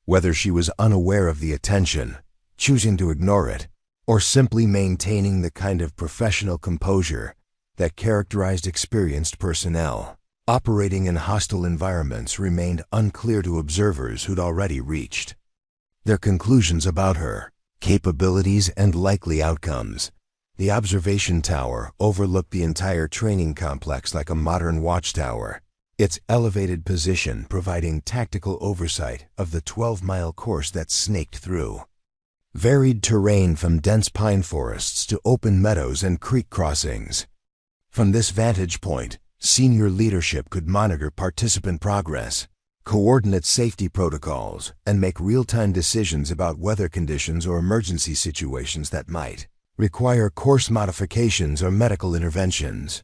Whether she was unaware of the attention, choosing to ignore it, or simply maintaining the kind of professional composure that characterized experienced personnel operating in hostile environments remained unclear to observers who'd already reached their conclusions about her capabilities and likely outcomes. The observation tower overlooked the entire training complex like a modern watchtower, its elevated position providing tactical oversight of the 12-mile course that snaked through Varied terrain from dense pine forests to open meadows and creek crossings. From this vantage point, senior leadership could monitor participant progress, coordinate safety protocols, and make real-time decisions about weather conditions or emergency situations that might require course modifications or medical interventions.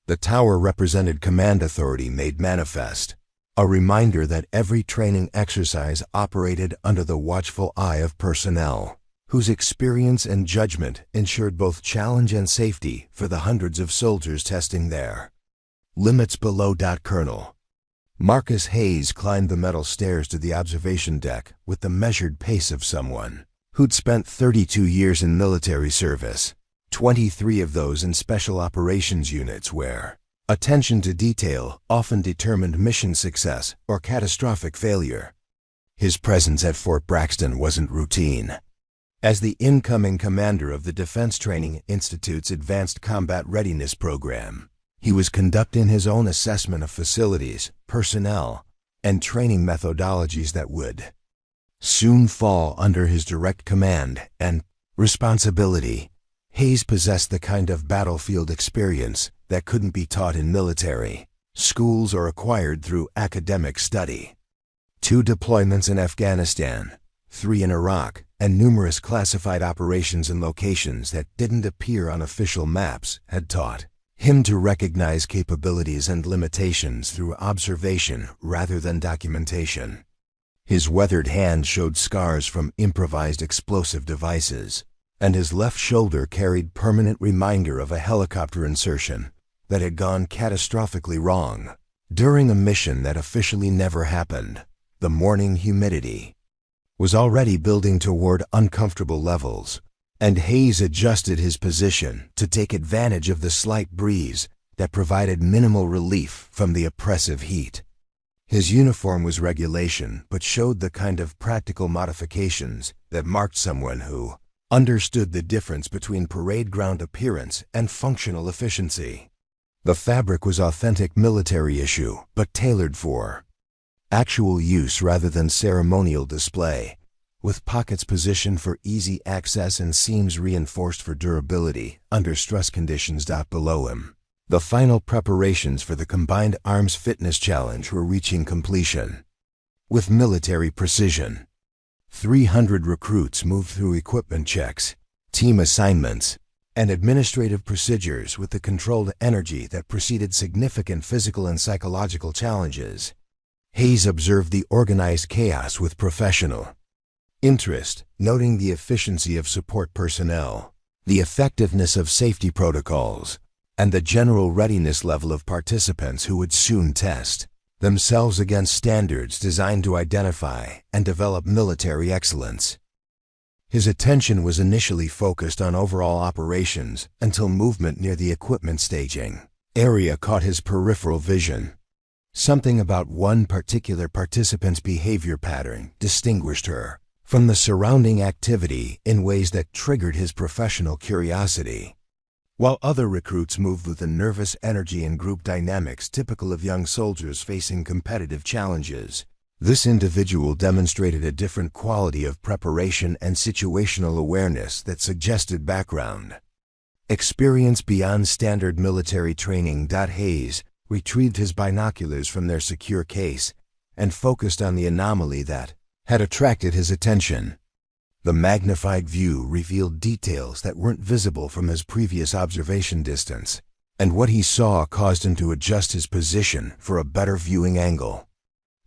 The tower represented command authority made manifest, a reminder that every training exercise operated under the watchful eye of personnel, whose experience and judgment ensured both challenge and safety for the hundreds of soldiers testing there. Limits below. Colonel Marcus Hayes climbed the metal stairs to the observation deck with the measured pace of someone who'd spent 32 years in military service, 23 of those in special operations units where attention to detail often determined mission success or catastrophic failure. His presence at Fort Braxton wasn't routine. As the incoming commander of the Defense Training Institute's Advanced Combat Readiness Program, he was conducting his own assessment of facilities, personnel, and training methodologies that would soon fall under his direct command and responsibility. Hayes possessed the kind of battlefield experience that couldn't be taught in military schools or acquired through academic study. 2 deployments in Afghanistan, 3 in Iraq, and numerous classified operations in locations that didn't appear on official maps had taught him to recognize capabilities and limitations through observation rather than documentation. His weathered hand showed scars from improvised explosive devices, and his left shoulder carried permanent reminder of a helicopter insertion that had gone catastrophically wrong during a mission that officially never happened. The morning humidity was already building toward uncomfortable levels, and Hayes adjusted his position to take advantage of the slight breeze that provided minimal relief from the oppressive heat. His uniform was regulation, but showed the kind of practical modifications that marked someone who understood the difference between parade ground appearance and functional efficiency. The fabric was authentic military issue, but tailored for actual use rather than ceremonial display, with pockets positioned for easy access and seams reinforced for durability under stress conditions. Below him, the final preparations for the Combined Arms Fitness Challenge were reaching completion. With military precision, 300 recruits moved through equipment checks, team assignments, and administrative procedures with the controlled energy that preceded significant physical and psychological challenges. Hayes observed the organized chaos with professional interest, noting the efficiency of support personnel, the effectiveness of safety protocols, and the general readiness level of participants who would soon test themselves against standards designed to identify and develop military excellence. His attention was initially focused on overall operations until movement near the equipment staging area caught his peripheral vision. Something about one particular participant's behavior pattern distinguished her from the surrounding activity in ways that triggered his professional curiosity. While other recruits moved with a nervous energy and group dynamics typical of young soldiers facing competitive challenges, this individual demonstrated a different quality of preparation and situational awareness that suggested background experience beyond standard military training. Hayes retrieved his binoculars from their secure case and focused on the anomaly that had attracted his attention. The magnified view revealed details that weren't visible from his previous observation distance, and what he saw caused him to adjust his position for a better viewing angle.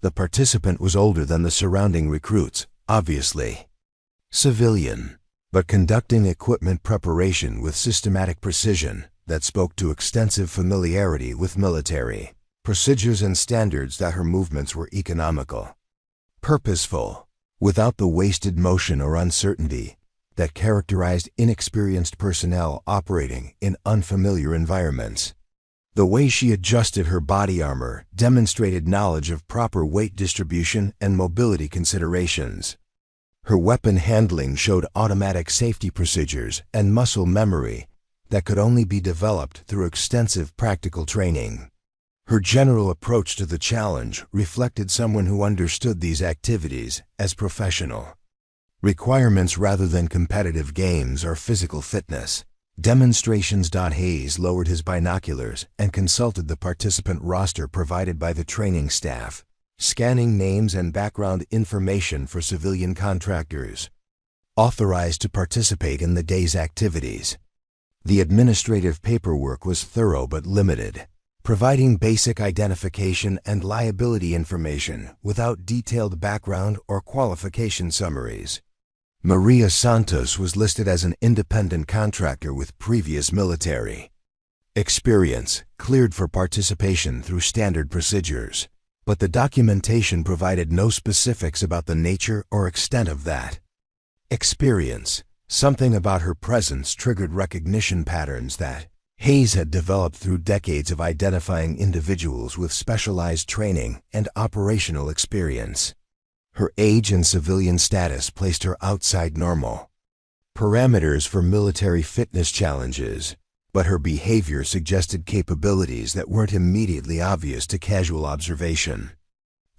The participant was older than the surrounding recruits, obviously civilian, but conducting equipment preparation with systematic precision that spoke to extensive familiarity with military procedures and standards. Her movements were economical, purposeful, without the wasted motion or uncertainty that characterized inexperienced personnel operating in unfamiliar environments. The way she adjusted her body armor demonstrated knowledge of proper weight distribution and mobility considerations. Her weapon handling showed automatic safety procedures and muscle memory that could only be developed through extensive practical training. Her general approach to the challenge reflected someone who understood these activities as professional Requirements rather than competitive games or physical fitness. Demonstrations. Hayes lowered his binoculars and consulted the participant roster provided by the training staff, scanning names and background information for civilian contractors authorized to participate in the day's activities. The administrative paperwork was thorough but limited, providing basic identification and liability information without detailed background or qualification summaries. Maria Santos was listed as an independent contractor with previous military experience, cleared for participation through standard procedures, but the documentation provided no specifics about the nature or extent of that experience. Something about her presence triggered recognition patterns that Hayes had developed through decades of identifying individuals with specialized training and operational experience. Her age and civilian status placed her outside normal parameters for military fitness challenges, but her behavior suggested capabilities that weren't immediately obvious to casual observation.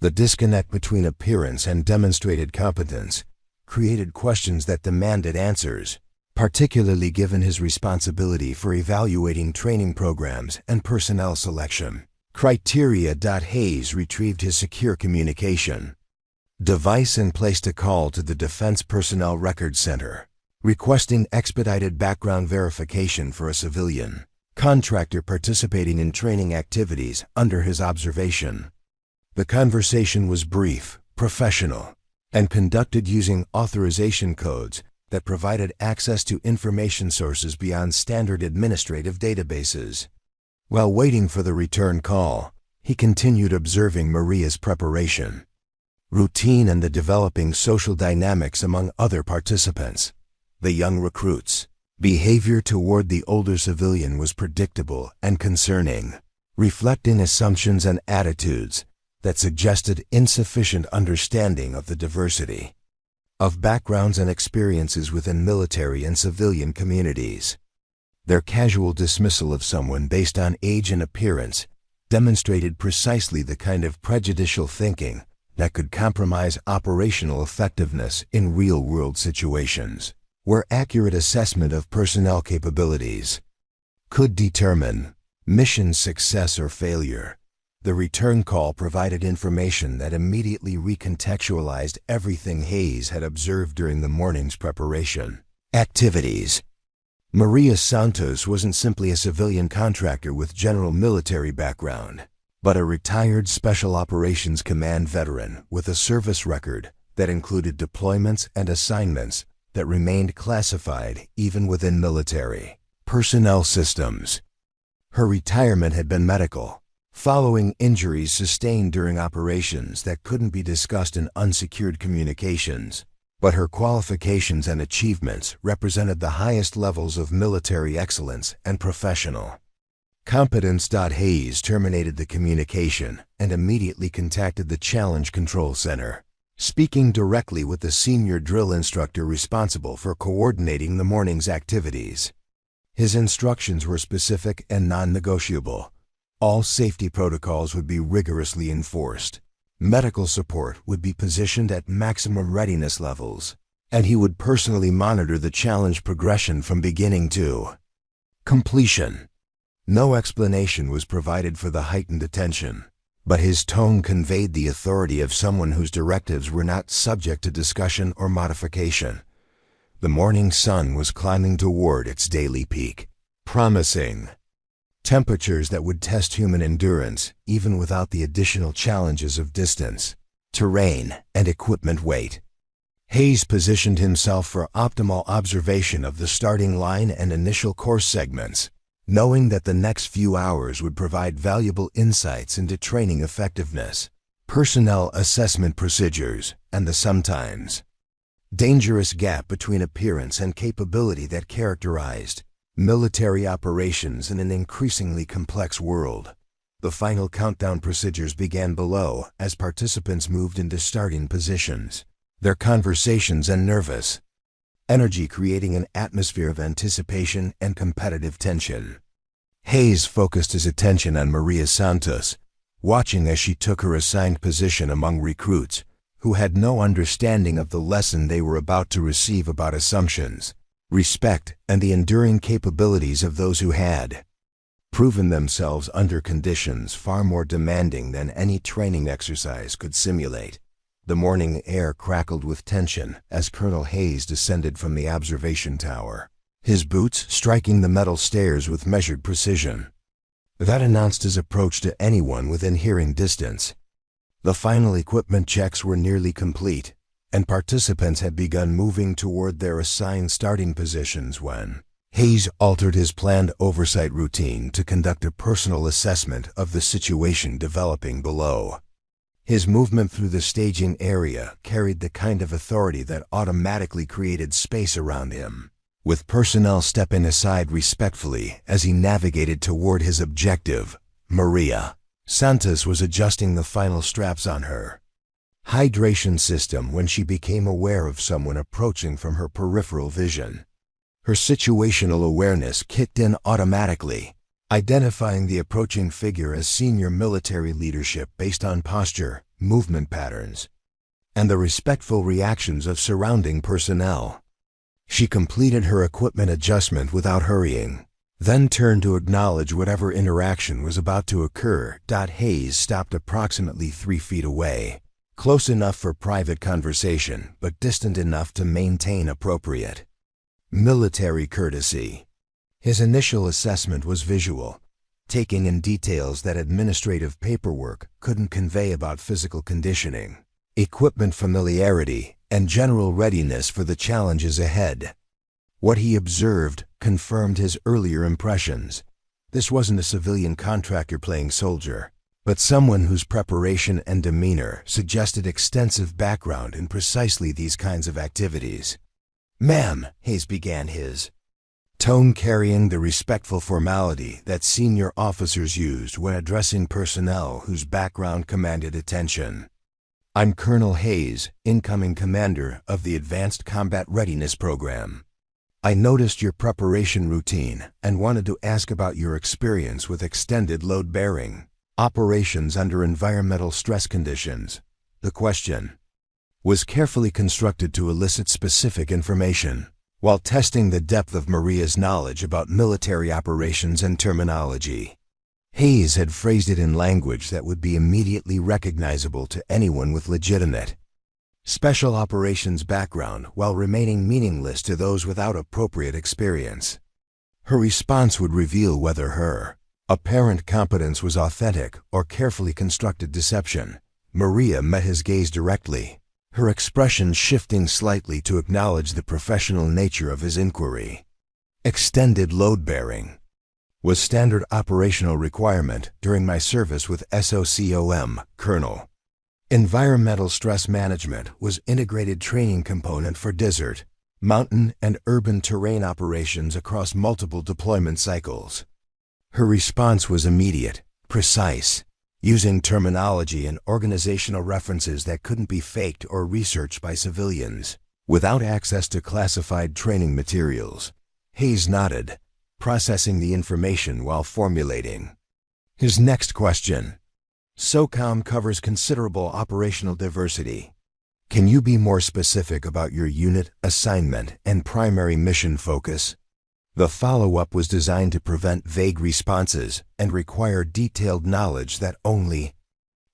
The disconnect between appearance and demonstrated competence created questions that demanded answers, particularly given his responsibility for evaluating training programs and personnel selection criteria. Hayes retrieved his secure communication device and placed a call to the Defense Personnel Records Center, requesting expedited background verification for a civilian contractor participating in training activities under his observation. The conversation was brief, professional, and conducted using authorization codes that provided access to information sources beyond standard administrative databases. While waiting for the return call, he continued observing Maria's preparation routine and the developing social dynamics among other participants. The young recruits' behavior toward the older civilian was predictable and concerning, reflecting assumptions and attitudes that suggested insufficient understanding of the diversity of backgrounds and experiences within military and civilian communities. Their casual dismissal of someone based on age and appearance demonstrated precisely the kind of prejudicial thinking that could compromise operational effectiveness in real-world situations, where accurate assessment of personnel capabilities could determine mission success or failure. The return call provided information that immediately recontextualized everything Hayes had observed during the morning's preparation activities. Maria Santos wasn't simply a civilian contractor with general military background, but a retired Special Operations Command veteran with a service record that included deployments and assignments that remained classified even within military personnel systems. Her retirement had been medical, following injuries sustained during operations that couldn't be discussed in unsecured communications, but her qualifications and achievements represented the highest levels of military excellence and professional competence. Hayes terminated the communication and immediately contacted the Challenge Control Center, speaking directly with the senior drill instructor responsible for coordinating the morning's activities. His instructions were specific and non-negotiable. All safety protocols would be rigorously enforced. Medical support would be positioned at maximum readiness levels, and he would personally monitor the challenge progression from beginning to completion. No explanation was provided for the heightened attention, but his tone conveyed the authority of someone whose directives were not subject to discussion or modification. The morning sun was climbing toward its daily peak, promising temperatures that would test human endurance even without the additional challenges of distance, terrain, and equipment weight. Hayes positioned himself for optimal observation of the starting line and initial course segments, knowing that the next few hours would provide valuable insights into training effectiveness, personnel assessment procedures, and the sometimes dangerous gap between appearance and capability that characterized military operations in an increasingly complex world. The final countdown procedures began below as participants moved into starting positions, their conversations and nervous energy creating an atmosphere of anticipation and competitive tension. Hayes focused his attention on Maria Santos, watching as she took her assigned position among recruits, who had no understanding of the lesson they were about to receive about assumptions, respect, and the enduring capabilities of those who had proven themselves under conditions far more demanding than any training exercise could simulate. The morning air crackled with tension as Colonel Hayes descended from the observation tower, his boots striking the metal stairs with measured precision. That announced his approach to anyone within hearing distance. The final equipment checks were nearly complete, and participants had begun moving toward their assigned starting positions when Hayes altered his planned oversight routine to conduct a personal assessment of the situation developing below. His movement through the staging area carried the kind of authority that automatically created space around him, with personnel stepping aside respectfully as he navigated toward his objective, Maria. Santos was adjusting the final straps on her hydration system when she became aware of someone approaching from her peripheral vision. Her situational awareness kicked in automatically, identifying the approaching figure as senior military leadership based on posture, movement patterns, and the respectful reactions of surrounding personnel. She completed her equipment adjustment without hurrying, then turned to acknowledge whatever interaction was about to occur. Hayes stopped approximately 3 feet away, close enough for private conversation, but distant enough to maintain appropriate military courtesy. His initial assessment was visual, taking in details that administrative paperwork couldn't convey about physical conditioning, equipment familiarity, and general readiness for the challenges ahead. What he observed confirmed his earlier impressions. This wasn't a civilian contractor playing soldier, but someone whose preparation and demeanor suggested extensive background in precisely these kinds of activities. "Ma'am," Hayes began, his tone carrying the respectful formality that senior officers used when addressing personnel whose background commanded attention. "I'm Colonel Hayes, incoming commander of the Advanced Combat Readiness Program. I noticed your preparation routine and wanted to ask about your experience with extended load-bearing operations under environmental stress conditions." The question was carefully constructed to elicit specific information, while testing the depth of Maria's knowledge about military operations and terminology. Hayes had phrased it in language that would be immediately recognizable to anyone with legitimate special operations background while remaining meaningless to those without appropriate experience. Her response would reveal whether her apparent competence was authentic or carefully constructed deception. Maria met his gaze directly, her expression shifting slightly to acknowledge the professional nature of his inquiry. "Extended load-bearing was standard operational requirement during my service with SOCOM, Colonel. Environmental stress management was integrated training component for desert, mountain, and urban terrain operations across multiple deployment cycles." Her response was immediate, precise, using terminology and organizational references that couldn't be faked or researched by civilians. Without access to classified training materials, Hayes nodded, processing the information while formulating his next question. "SOCOM covers considerable operational diversity. Can you be more specific about your unit, assignment, and primary mission focus?" The follow-up was designed to prevent vague responses and require detailed knowledge that only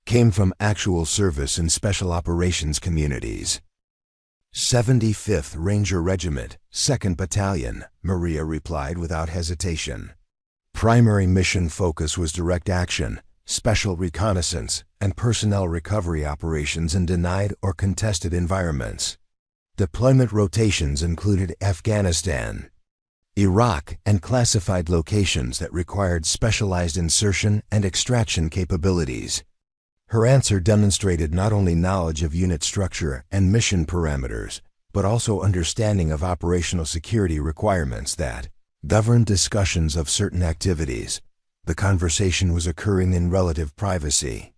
came from actual service in special operations communities. 75th Ranger Regiment, 2nd Battalion, Maria replied without hesitation. Primary mission focus was direct action, special reconnaissance, and personnel recovery operations in denied or contested environments. Deployment rotations included Afghanistan, Iraq, and classified locations that required specialized insertion and extraction capabilities. Her answer demonstrated not only knowledge of unit structure and mission parameters, but also understanding of operational security requirements that governed discussions of certain activities. The conversation was occurring in relative privacy,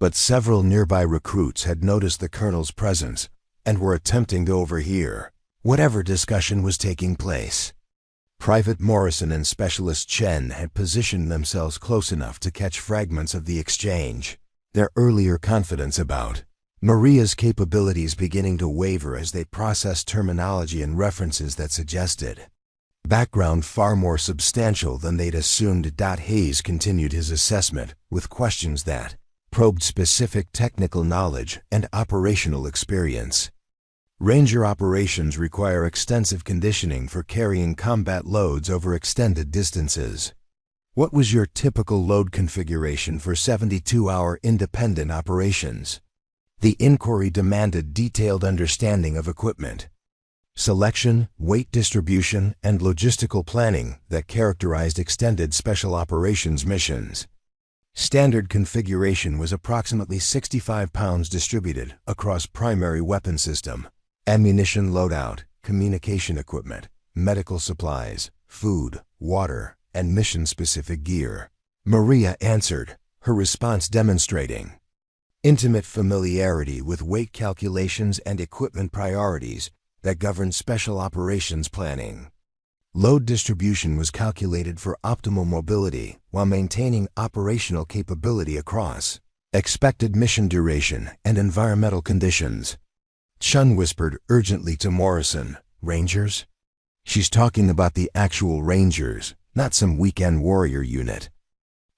but several nearby recruits had noticed the colonel's presence and were attempting to overhear whatever discussion was taking place. Private Morrison and Specialist Chen had positioned themselves close enough to catch fragments of the exchange. Their earlier confidence about Maria's capabilities beginning to waver as they processed terminology and references that suggested background far more substantial than they'd assumed. Hayes continued his assessment with questions that probed specific technical knowledge and operational experience. Ranger operations require extensive conditioning for carrying combat loads over extended distances. What was your typical load configuration for 72-hour independent operations? The inquiry demanded detailed understanding of equipment selection, weight distribution, and logistical planning that characterized extended special operations missions. Standard configuration was approximately 65 pounds distributed across primary weapon system, ammunition loadout, communication equipment, medical supplies, food, water, and mission-specific gear. Maria answered, her response demonstrating intimate familiarity with weight calculations and equipment priorities that govern special operations planning. Load distribution was calculated for optimal mobility while maintaining operational capability across expected mission duration and environmental conditions. Chun whispered urgently to Morrison, "Rangers?" "She's talking about the actual Rangers, not some weekend warrior unit."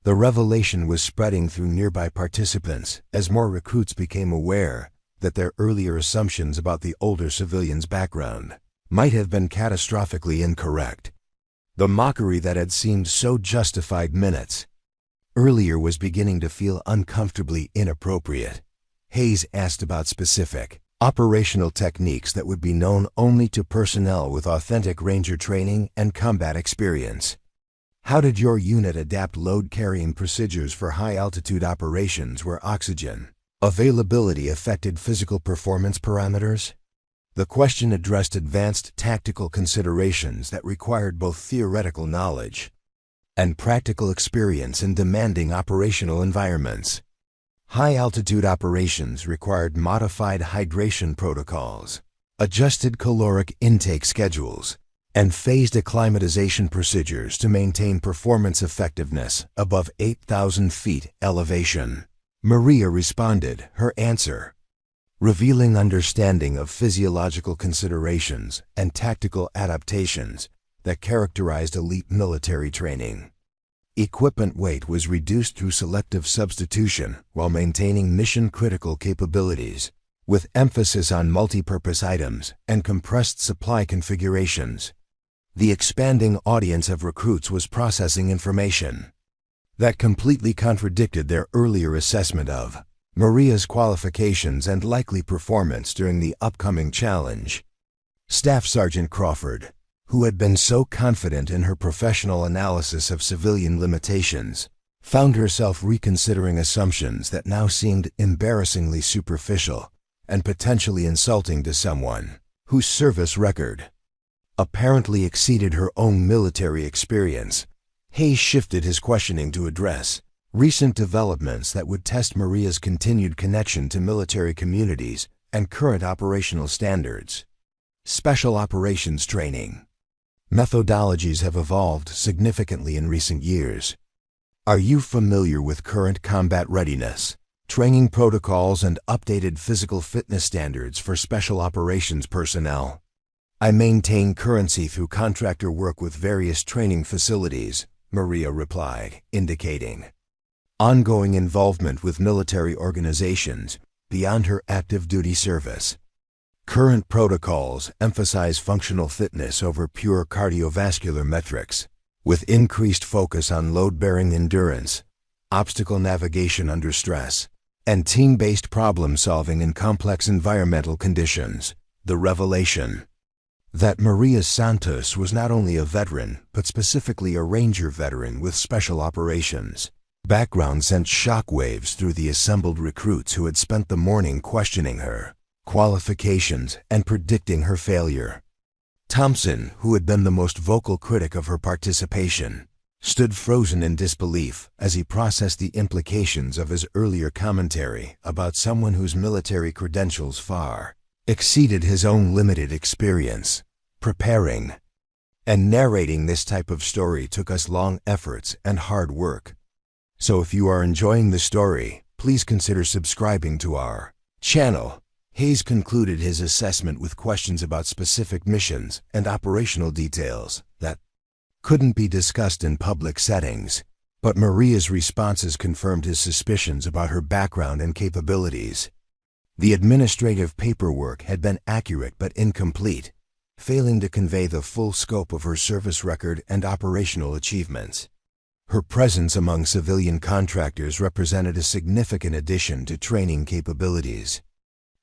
The revelation was spreading through nearby participants as more recruits became aware that their earlier assumptions about the older civilian's background might have been catastrophically incorrect. The mockery that had seemed so justified minutes earlier was beginning to feel uncomfortably inappropriate. Hayes asked about specific operational techniques that would be known only to personnel with authentic Ranger training and combat experience. How did your unit adapt load-carrying procedures for high-altitude operations where oxygen availability affected physical performance parameters? The question addressed advanced tactical considerations that required both theoretical knowledge and practical experience in demanding operational environments. High-altitude operations required modified hydration protocols, adjusted caloric intake schedules, and phased acclimatization procedures to maintain performance effectiveness above 8,000 feet elevation. Maria responded, her answer revealing understanding of physiological considerations and tactical adaptations that characterized elite military training. Equipment weight was reduced through selective substitution while maintaining mission-critical capabilities, with emphasis on multi-purpose items and compressed supply configurations. The expanding audience of recruits was processing information that completely contradicted their earlier assessment of Maria's qualifications and likely performance during the upcoming challenge. Staff Sergeant Crawford, who had been so confident in her professional analysis of civilian limitations, found herself reconsidering assumptions that now seemed embarrassingly superficial and potentially insulting to someone whose service record apparently exceeded her own military experience. Hayes shifted his questioning to address recent developments that would test Maria's continued connection to military communities and current operational standards. Special operations training methodologies have evolved significantly in recent years. Are you familiar with current combat readiness, training protocols, and updated physical fitness standards for special operations personnel? I maintain currency through contractor work with various training facilities, Maria replied, indicating ongoing involvement with military organizations beyond her active duty service. Current protocols emphasize functional fitness over pure cardiovascular metrics, with increased focus on load-bearing endurance, obstacle navigation under stress, and team-based problem-solving in complex environmental conditions. The revelation that Maria Santos was not only a veteran, but specifically a Ranger veteran with special operations background sent shockwaves through the assembled recruits who had spent the morning questioning her qualifications and predicting her failure. Thompson, who had been the most vocal critic of her participation, stood frozen in disbelief as he processed the implications of his earlier commentary about someone whose military credentials far exceeded his own limited experience. Preparing and narrating this type of story took us long efforts and hard work. So if you are enjoying the story, please consider subscribing to our Channel. Hayes concluded his assessment with questions about specific missions and operational details that couldn't be discussed in public settings, but Maria's responses confirmed his suspicions about her background and capabilities. The administrative paperwork had been accurate but incomplete, failing to convey the full scope of her service record and operational achievements. Her presence among civilian contractors represented a significant addition to training capabilities,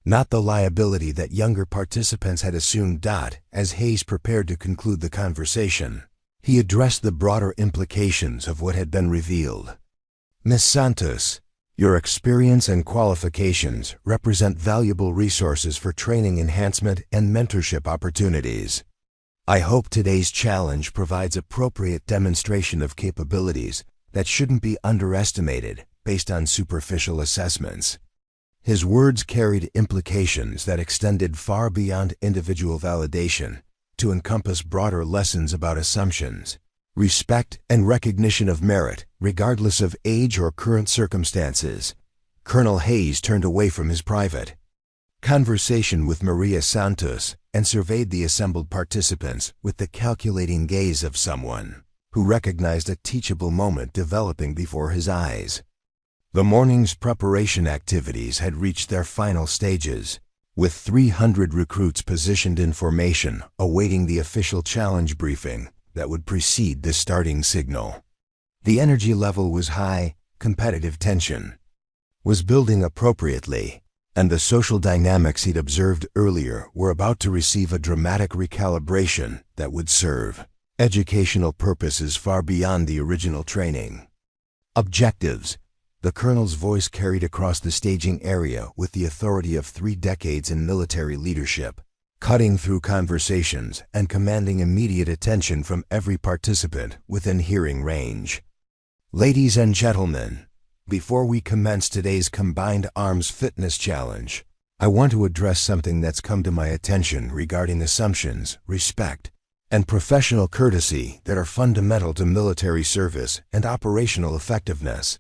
not the liability that younger participants had assumed. As Hayes prepared to conclude the conversation, he addressed the broader implications of what had been revealed. Miss Santos, your experience and qualifications represent valuable resources for training enhancement and mentorship opportunities. I hope today's challenge provides appropriate demonstration of capabilities that shouldn't be underestimated based on superficial assessments. His words carried implications that extended far beyond individual validation to encompass broader lessons about assumptions, respect, and recognition of merit, regardless of age or current circumstances. Colonel Hayes turned away from his private conversation with Maria Santos and surveyed the assembled participants with the calculating gaze of someone who recognized a teachable moment developing before his eyes. The morning's preparation activities had reached their final stages, with 300 recruits positioned in formation, awaiting the official challenge briefing that would precede the starting signal. The energy level was high, competitive tension was building appropriately, and the social dynamics he'd observed earlier were about to receive a dramatic recalibration that would serve educational purposes far beyond the original training. Objectives. The colonel's voice carried across the staging area with the authority of 3 decades in military leadership, cutting through conversations and commanding immediate attention from every participant within hearing range. Ladies and gentlemen, before we commence today's Combined Arms Fitness Challenge, I want to address something that's come to my attention regarding assumptions, respect, and professional courtesy that are fundamental to military service and operational effectiveness.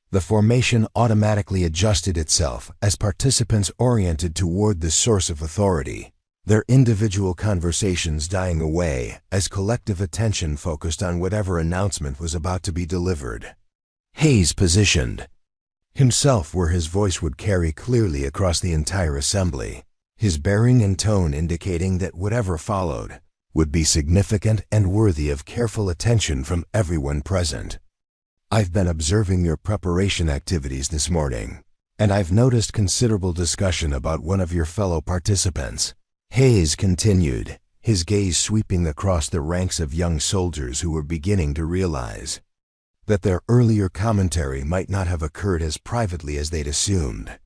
The formation automatically adjusted itself as participants oriented toward the source of authority, their individual conversations dying away as collective attention focused on whatever announcement was about to be delivered. Hayes positioned himself where his voice would carry clearly across the entire assembly, his bearing and tone indicating that whatever followed would be significant and worthy of careful attention from everyone present. I've been observing your preparation activities this morning, and I've noticed considerable discussion about one of your fellow participants. Hayes continued, his gaze sweeping across the ranks of young soldiers who were beginning to realize that their earlier commentary might not have occurred as privately as they'd assumed.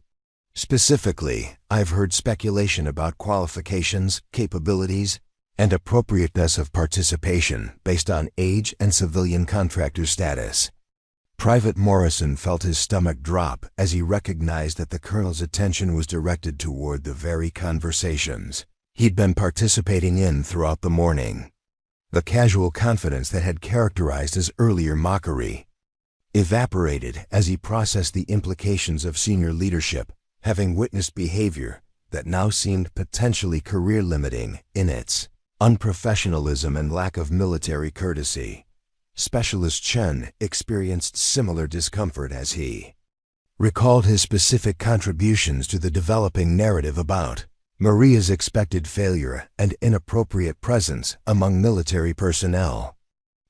Specifically, I've heard speculation about qualifications, capabilities, and appropriateness of participation based on age and civilian contractor status. Private Morrison felt his stomach drop as he recognized that the colonel's attention was directed toward the very conversations he'd been participating in throughout the morning. The casual confidence that had characterized his earlier mockery evaporated as he processed the implications of senior leadership, having witnessed behavior that now seemed potentially career-limiting in its unprofessionalism and lack of military courtesy. Specialist Chen experienced similar discomfort as he recalled his specific contributions to the developing narrative about Maria's expected failure and inappropriate presence among military personnel.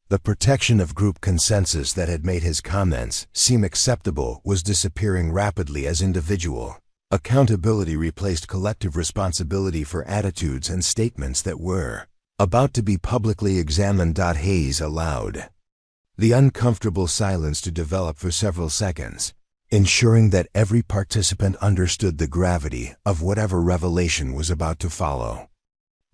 The protection of group consensus that had made his comments seem acceptable was disappearing rapidly as individual accountability replaced collective responsibility for attitudes and statements that were about to be publicly examined. Hayes allowed the uncomfortable silence to develop for several seconds, ensuring that every participant understood the gravity of whatever revelation was about to follow.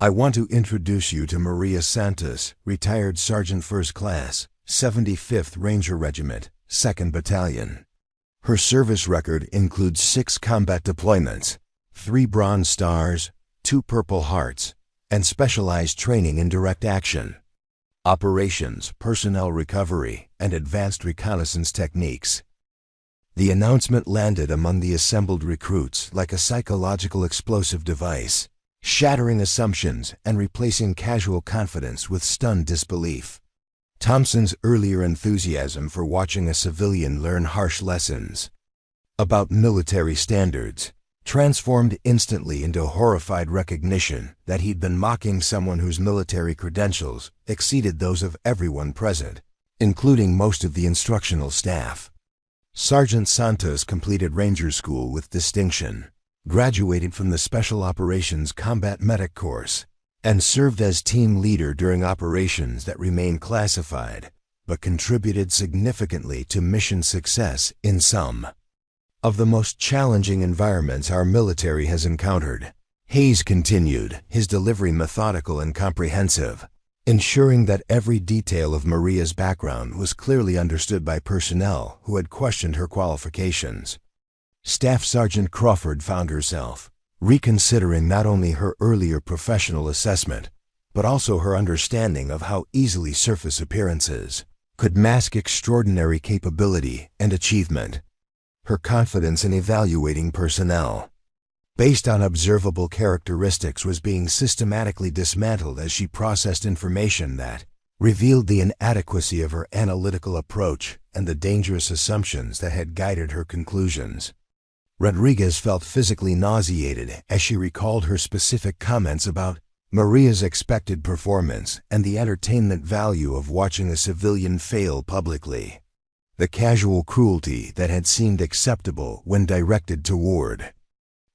I want to introduce you to Maria Santos, retired Sergeant First Class, 75th Ranger Regiment, 2nd Battalion. Her service record includes 6 combat deployments, 3 Bronze Stars, 2 Purple Hearts, and specialized training in direct action, operations, personnel recovery, and advanced reconnaissance techniques. The announcement landed among the assembled recruits like a psychological explosive device, shattering assumptions and replacing casual confidence with stunned disbelief. Thompson's earlier enthusiasm for watching a civilian learn harsh lessons about military standards transformed instantly into horrified recognition that he'd been mocking someone whose military credentials exceeded those of everyone present, including most of the instructional staff. Sergeant Santos completed Ranger School with distinction, graduated from the Special Operations Combat Medic course, and served as team leader during operations that remained classified, but contributed significantly to mission success in some of the most challenging environments our military has encountered. Hayes continued, his delivery methodical and comprehensive, ensuring that every detail of Maria's background was clearly understood by personnel who had questioned her qualifications. Staff Sergeant Crawford found herself reconsidering not only her earlier professional assessment, but also her understanding of how easily surface appearances could mask extraordinary capability and achievement. Her confidence in evaluating personnel based on observable characteristics was being systematically dismantled as she processed information that revealed the inadequacy of her analytical approach and the dangerous assumptions that had guided her conclusions. Rodriguez felt physically nauseated as she recalled her specific comments about Maria's expected performance and the entertainment value of watching a civilian fail publicly. The casual cruelty that had seemed acceptable when directed toward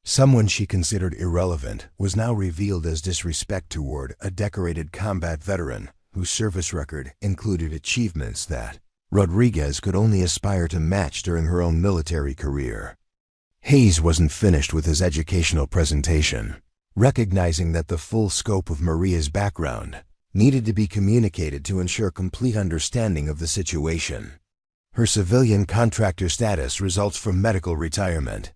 someone she considered irrelevant was now revealed as disrespect toward a decorated combat veteran whose service record included achievements that Rodriguez could only aspire to match during her own military career. Hayes wasn't finished with his educational presentation, recognizing that the full scope of Maria's background needed to be communicated to ensure complete understanding of the situation. Her civilian contractor status results from medical retirement,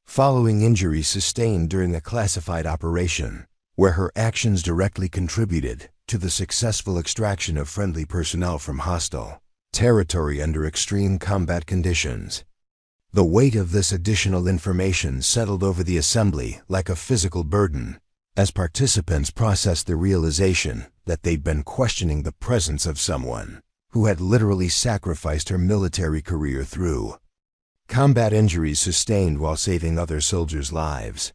following injuries sustained during a classified operation, where her actions directly contributed to the successful extraction of friendly personnel from hostile territory under extreme combat conditions. The weight of this additional information settled over the assembly like a physical burden, as participants processed the realization that they'd been questioning the presence of someone who had literally sacrificed her military career through combat injuries sustained while saving other soldiers' lives.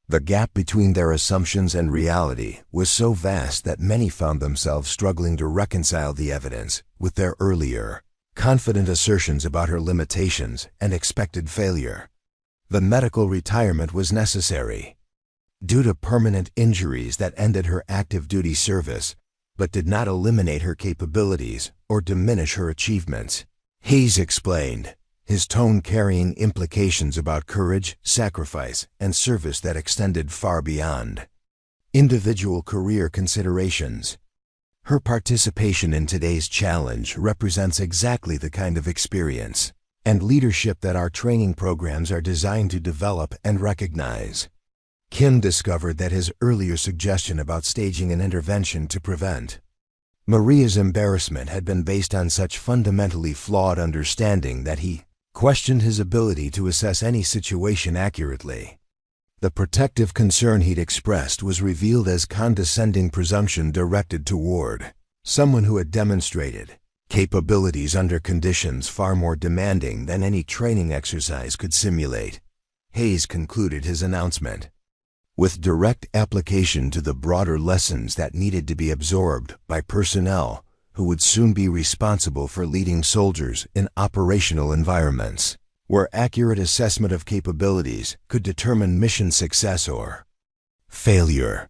The gap between their assumptions and reality was so vast that many found themselves struggling to reconcile the evidence with their earlier, confident assertions about her limitations and expected failure. The medical retirement was necessary due to permanent injuries that ended her active duty service, but did not eliminate her capabilities or diminish her achievements. Hayes explained, his tone carrying implications about courage, sacrifice, and service that extended far beyond individual career considerations. Her participation in today's challenge represents exactly the kind of experience and leadership that our training programs are designed to develop and recognize. Kim discovered that his earlier suggestion about staging an intervention to prevent Maria's embarrassment had been based on such fundamentally flawed understanding that he questioned his ability to assess any situation accurately. The protective concern he'd expressed was revealed as condescending presumption directed toward someone who had demonstrated capabilities under conditions far more demanding than any training exercise could simulate. Hayes concluded his announcement with direct application to the broader lessons that needed to be absorbed by personnel who would soon be responsible for leading soldiers in operational environments where accurate assessment of capabilities could determine mission success or failure.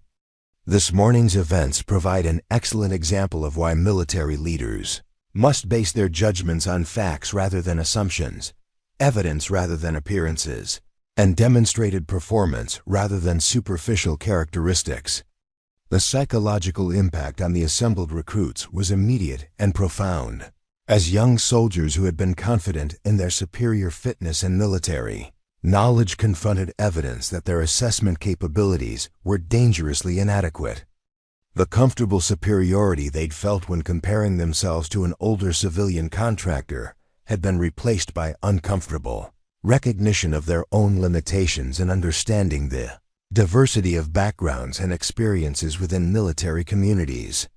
This morning's events provide an excellent example of why military leaders must base their judgments on facts rather than assumptions, evidence rather than appearances, and demonstrated performance rather than superficial characteristics. The psychological impact on the assembled recruits was immediate and profound, as young soldiers who had been confident in their superior fitness and military knowledge confronted evidence that their assessment capabilities were dangerously inadequate. The comfortable superiority they'd felt when comparing themselves to an older civilian contractor had been replaced by uncomfortable recognition of their own limitations and understanding the diversity of backgrounds and experiences within military communities.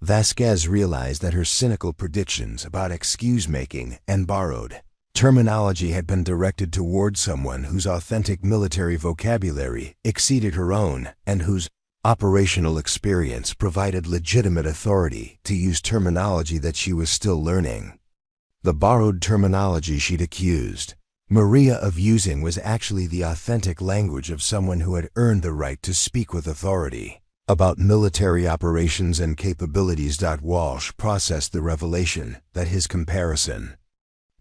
Vasquez realized that her cynical predictions about excuse-making and borrowed terminology had been directed toward someone whose authentic military vocabulary exceeded her own and whose operational experience provided legitimate authority to use terminology that she was still learning. The borrowed terminology she'd accused Maria of using was actually the authentic language of someone who had earned the right to speak with authority about military operations and capabilities. Walsh processed the revelation that his comparison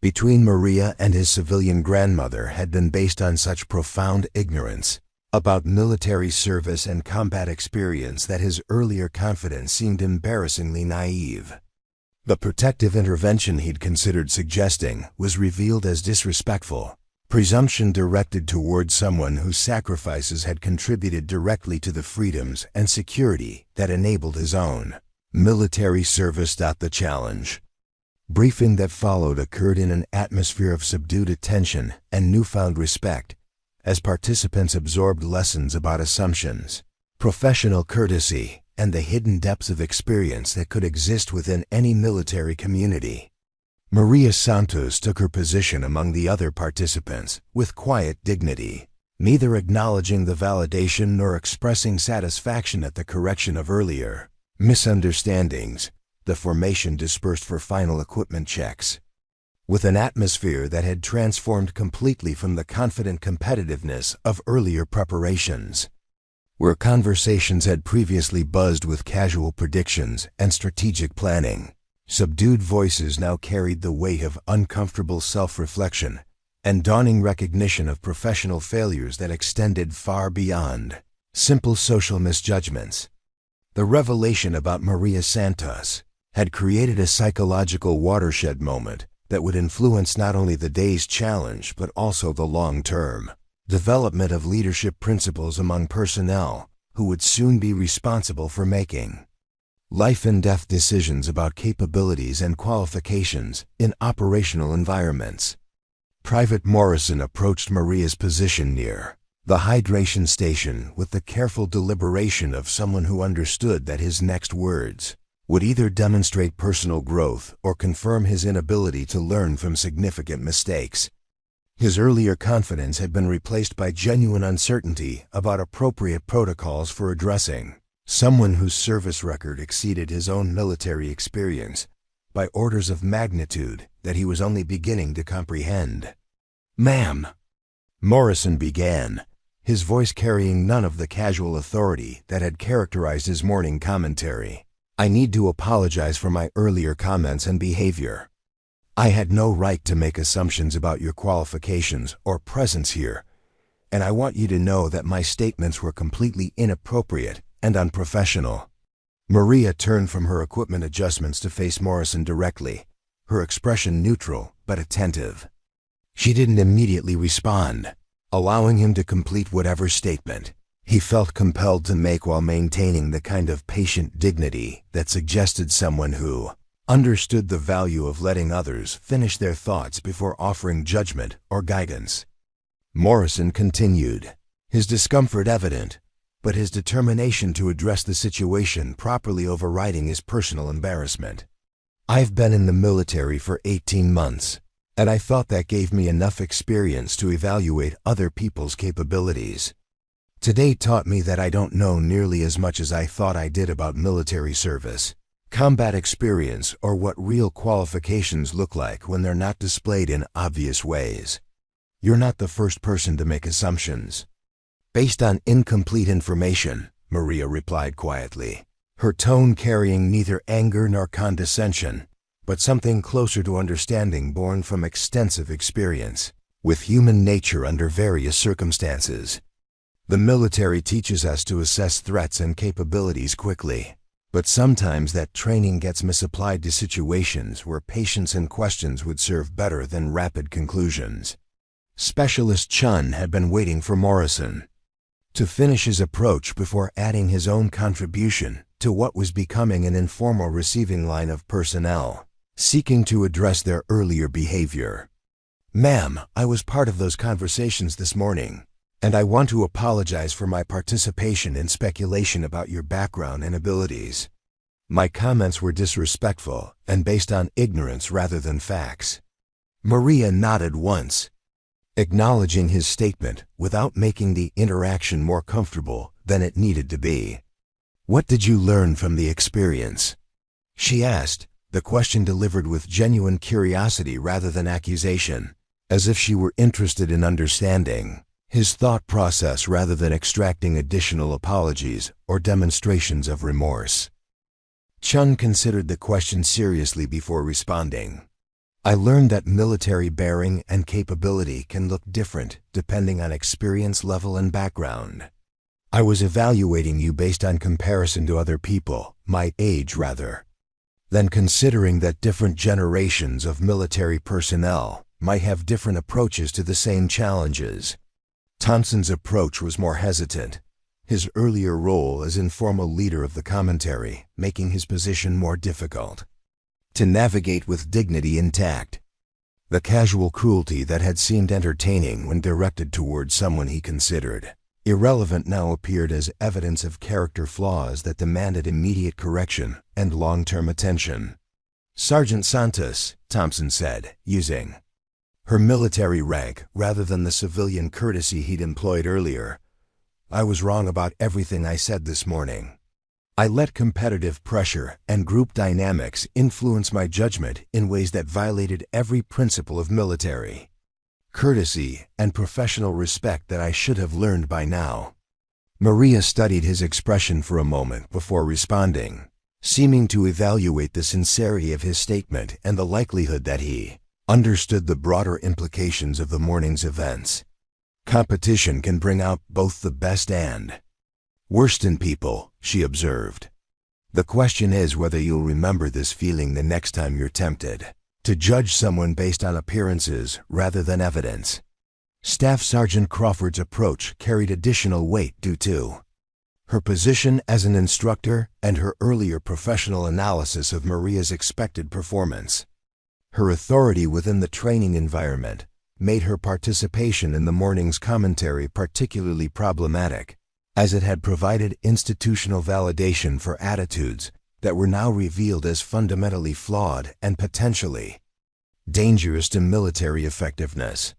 between Maria and his civilian grandmother had been based on such profound ignorance about military service and combat experience that his earlier confidence seemed embarrassingly naive. The protective intervention he'd considered suggesting was revealed as disrespectful presumption directed toward someone whose sacrifices had contributed directly to the freedoms and security that enabled his own military service. The challenge briefing that followed occurred in an atmosphere of subdued attention and newfound respect as participants absorbed lessons about assumptions, professional courtesy, and the hidden depths of experience that could exist within any military community. Maria Santos took her position among the other participants with quiet dignity, neither acknowledging the validation nor expressing satisfaction at the correction of earlier misunderstandings. The formation dispersed for final equipment checks, with an atmosphere that had transformed completely from the confident competitiveness of earlier preparations. Where conversations had previously buzzed with casual predictions and strategic planning, subdued voices now carried the weight of uncomfortable self-reflection and dawning recognition of professional failures that extended far beyond simple social misjudgments. The revelation about Maria Santos had created a psychological watershed moment that would influence not only the day's challenge but also the long-term development of leadership principles among personnel who would soon be responsible for making life-and-death decisions about capabilities and qualifications in operational environments. Private Morrison approached Maria's position near the hydration station with the careful deliberation of someone who understood that his next words would either demonstrate personal growth or confirm his inability to learn from significant mistakes. His earlier confidence had been replaced by genuine uncertainty about appropriate protocols for addressing someone whose service record exceeded his own military experience by orders of magnitude that he was only beginning to comprehend. "Ma'am," Morrison began, his voice carrying none of the casual authority that had characterized his morning commentary. "I need to apologize for my earlier comments and behavior. I had no right to make assumptions about your qualifications or presence here, and I want you to know that my statements were completely inappropriate and unprofessional." Maria turned from her equipment adjustments to face Morrison directly, her expression neutral but attentive. She didn't immediately respond, allowing him to complete whatever statement he felt compelled to make while maintaining the kind of patient dignity that suggested someone who understood the value of letting others finish their thoughts before offering judgment or guidance. Morrison continued, his discomfort evident, but his determination to address the situation properly overriding his personal embarrassment. "I've been in the military for 18 months, and I thought that gave me enough experience to evaluate other people's capabilities. Today taught me that I don't know nearly as much as I thought I did about military service, combat experience, or what real qualifications look like when they're not displayed in obvious ways. You're not the first person to make assumptions based on incomplete information," Maria replied quietly, her tone carrying neither anger nor condescension, but something closer to understanding born from extensive experience with human nature under various circumstances. "The military teaches us to assess threats and capabilities quickly, but sometimes that training gets misapplied to situations where patience and questions would serve better than rapid conclusions." Specialist Chun had been waiting for Morrison to finish his approach before adding his own contribution to what was becoming an informal receiving line of personnel. seeking to address their earlier behavior. "Ma'am, I was part of those conversations this morning, and I want to apologize for my participation in speculation about your background and abilities. My comments were disrespectful and based on ignorance rather than facts." Maria nodded once, acknowledging his statement without making the interaction more comfortable than it needed to be. "What did you learn from the experience?" she asked, the question delivered with genuine curiosity rather than accusation, as if she were interested in understanding his thought process rather than extracting additional apologies or demonstrations of remorse. Chun considered the question seriously before responding. "I learned that military bearing and capability can look different depending on experience level and background. I was evaluating you based on comparison to other people, my age rather than considering that different generations of military personnel might have different approaches to the same challenges." Thompson's approach was more hesitant, his earlier role as informal leader of the commentary making his position more difficult to navigate with dignity intact. The casual cruelty that had seemed entertaining when directed toward someone he considered irrelevant now appeared as evidence of character flaws that demanded immediate correction and long-term attention. "Sergeant Santos," Thompson said, using her military rank rather than the civilian courtesy he'd employed earlier, "I was wrong about everything I said this morning. I let competitive pressure and group dynamics influence my judgment in ways that violated every principle of military courtesy and professional respect that I should have learned by now." Maria studied his expression for a moment before responding, seeming to evaluate the sincerity of his statement and the likelihood that he understood the broader implications of the morning's events. "Competition can bring out both the best and worst in people," she observed. "The question is whether you'll remember this feeling the next time you're tempted to judge someone based on appearances rather than evidence." Staff Sergeant Crawford's approach carried additional weight due to her position as an instructor and her earlier professional analysis of Maria's expected performance. Her authority within the training environment made her participation in the morning's commentary particularly problematic, as it had provided institutional validation for attitudes that were now revealed as fundamentally flawed and potentially dangerous to military effectiveness.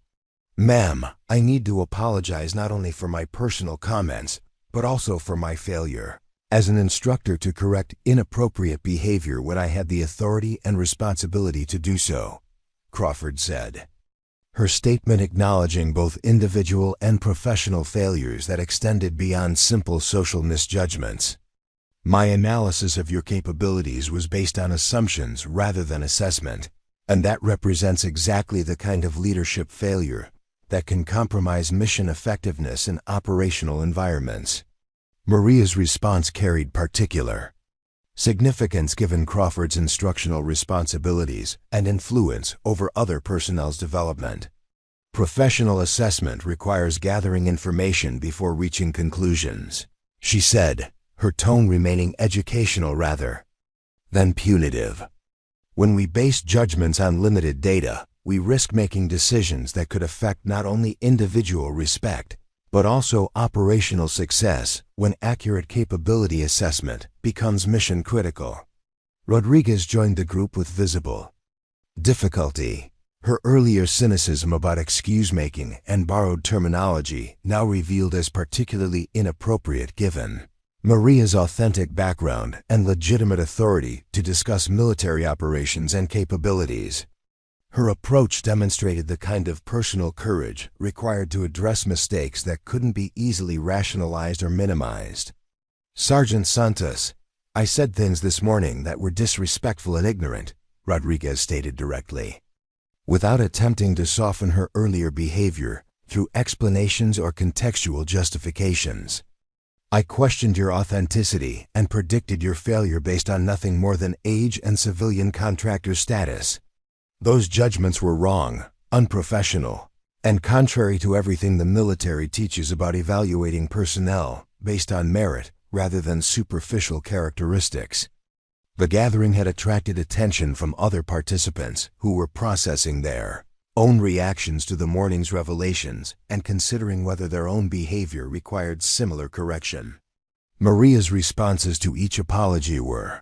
"Ma'am, I need to apologize not only for my personal comments, but also for my failure as an instructor to correct inappropriate behavior when I had the authority and responsibility to do so," Crawford said, her statement acknowledging both individual and professional failures that extended beyond simple social misjudgments. "My analysis of your capabilities was based on assumptions rather than assessment, and that represents exactly the kind of leadership failure that can compromise mission effectiveness in operational environments." Maria's response carried particular significance given Crawford's instructional responsibilities and influence over other personnel's development. "Professional assessment requires gathering information before reaching conclusions," she said, her tone remaining educational rather than punitive. "When we base judgments on limited data, we risk making decisions that could affect not only individual respect, but also operational success when accurate capability assessment becomes mission critical." Rodriguez joined the group with visible difficulty, her earlier cynicism about excuse-making and borrowed terminology now revealed as particularly inappropriate given Maria's authentic background and legitimate authority to discuss military operations and capabilities. Her approach demonstrated the kind of personal courage required to address mistakes that couldn't be easily rationalized or minimized. "Sergeant Santos, I said things this morning that were disrespectful and ignorant," Rodriguez stated directly, without attempting to soften her earlier behavior through explanations or contextual justifications. "I questioned your authenticity and predicted your failure based on nothing more than age and civilian contractor status. Those judgments were wrong, unprofessional, and contrary to everything the military teaches about evaluating personnel based on merit rather than superficial characteristics." The gathering had attracted attention from other participants who were processing their own reactions to the morning's revelations and considering whether their own behavior required similar correction. Maria's responses to each apology were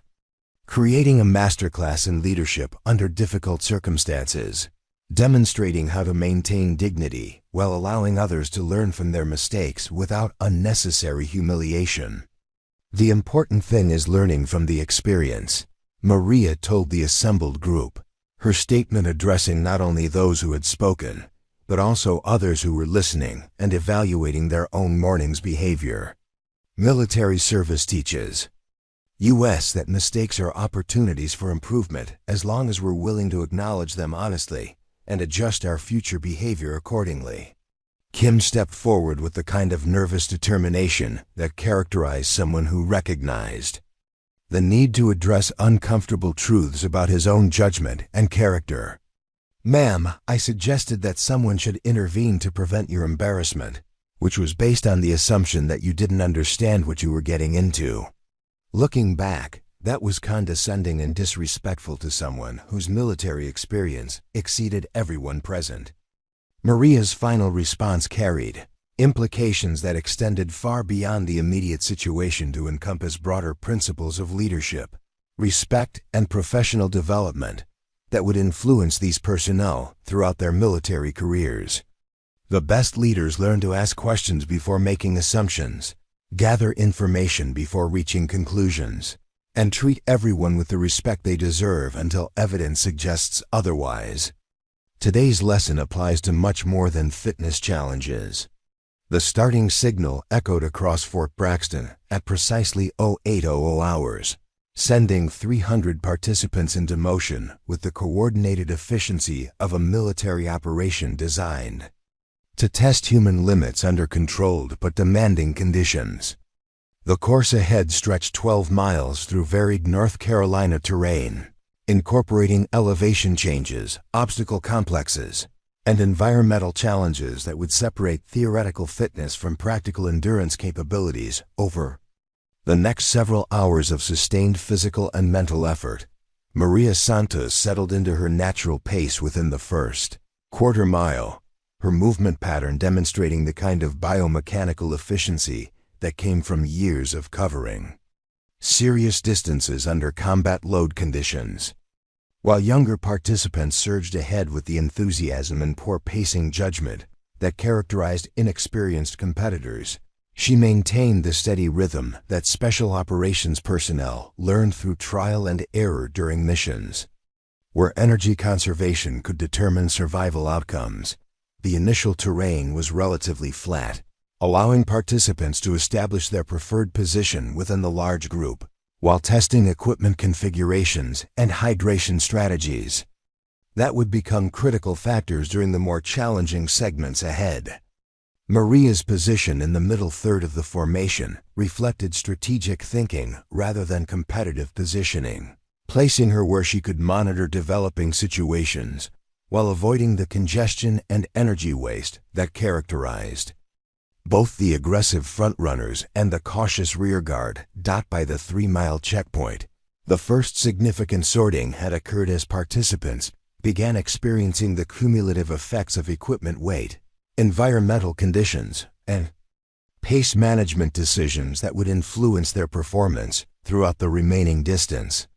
creating a masterclass in leadership under difficult circumstances, demonstrating how to maintain dignity while allowing others to learn from their mistakes without unnecessary humiliation. The important thing is learning from the experience, Maria told the assembled group, her statement addressing not only those who had spoken, but also others who were listening and evaluating their own morning's behavior. Military service teaches us that mistakes are opportunities for improvement as long as we're willing to acknowledge them honestly and adjust our future behavior accordingly. Kim stepped forward with the kind of nervous determination that characterized someone who recognized the need to address uncomfortable truths about his own judgment and character. "Ma'am, I suggested that someone should intervene to prevent your embarrassment, which was based on the assumption that you didn't understand what you were getting into." Looking back, that was condescending and disrespectful to someone whose military experience exceeded everyone present. Maria's final response carried implications that extended far beyond the immediate situation to encompass broader principles of leadership, respect, and professional development that would influence these personnel throughout their military careers. The best leaders learn to ask questions before making assumptions, gather information before reaching conclusions, and treat everyone with the respect they deserve until evidence suggests otherwise. Today's lesson applies to much more than fitness challenges. The starting signal echoed across Fort Braxton at precisely 0800 hours, sending 300 participants into motion with the coordinated efficiency of a military operation designed to test human limits under controlled but demanding conditions. The course ahead stretched 12 miles through varied North Carolina terrain, incorporating elevation changes, obstacle complexes, and environmental challenges that would separate theoretical fitness from practical endurance capabilities over the next several hours of sustained physical and mental effort. Maria Santos settled into her natural pace within the first quarter mile, her movement pattern demonstrating the kind of biomechanical efficiency that came from years of covering serious distances under combat load conditions. While younger participants surged ahead with the enthusiasm and poor pacing judgment that characterized inexperienced competitors, she maintained the steady rhythm that special operations personnel learned through trial and error during missions. Where energy conservation could determine survival outcomes, the initial terrain was relatively flat, allowing participants to establish their preferred position within the large group, while testing equipment configurations and hydration strategies that would become critical factors during the more challenging segments ahead. Maria's position in the middle third of the formation reflected strategic thinking rather than competitive positioning, placing her where she could monitor developing situations while avoiding the congestion and energy waste that characterized both the aggressive frontrunners and the cautious rearguard dot by the 3-mile checkpoint. The first significant sorting had occurred as participants began experiencing the cumulative effects of equipment weight, environmental conditions, and pace management decisions that would influence their performance throughout the remaining distance.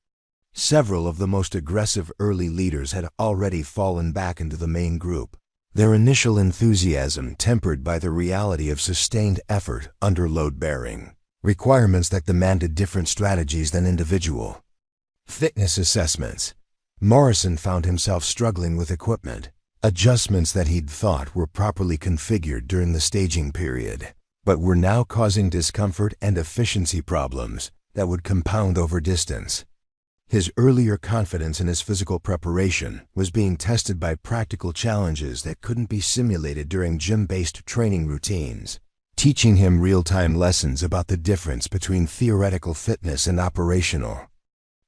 Several of the most aggressive early leaders had already fallen back into the main group, their initial enthusiasm tempered by the reality of sustained effort under load-bearing requirements that demanded different strategies than individual fitness assessments. Morrison found himself struggling with equipment adjustments that he'd thought were properly configured during the staging period, but were now causing discomfort and efficiency problems that would compound over distance. His earlier confidence in his physical preparation was being tested by practical challenges that couldn't be simulated during gym-based training routines, teaching him real-time lessons about the difference between theoretical fitness and operational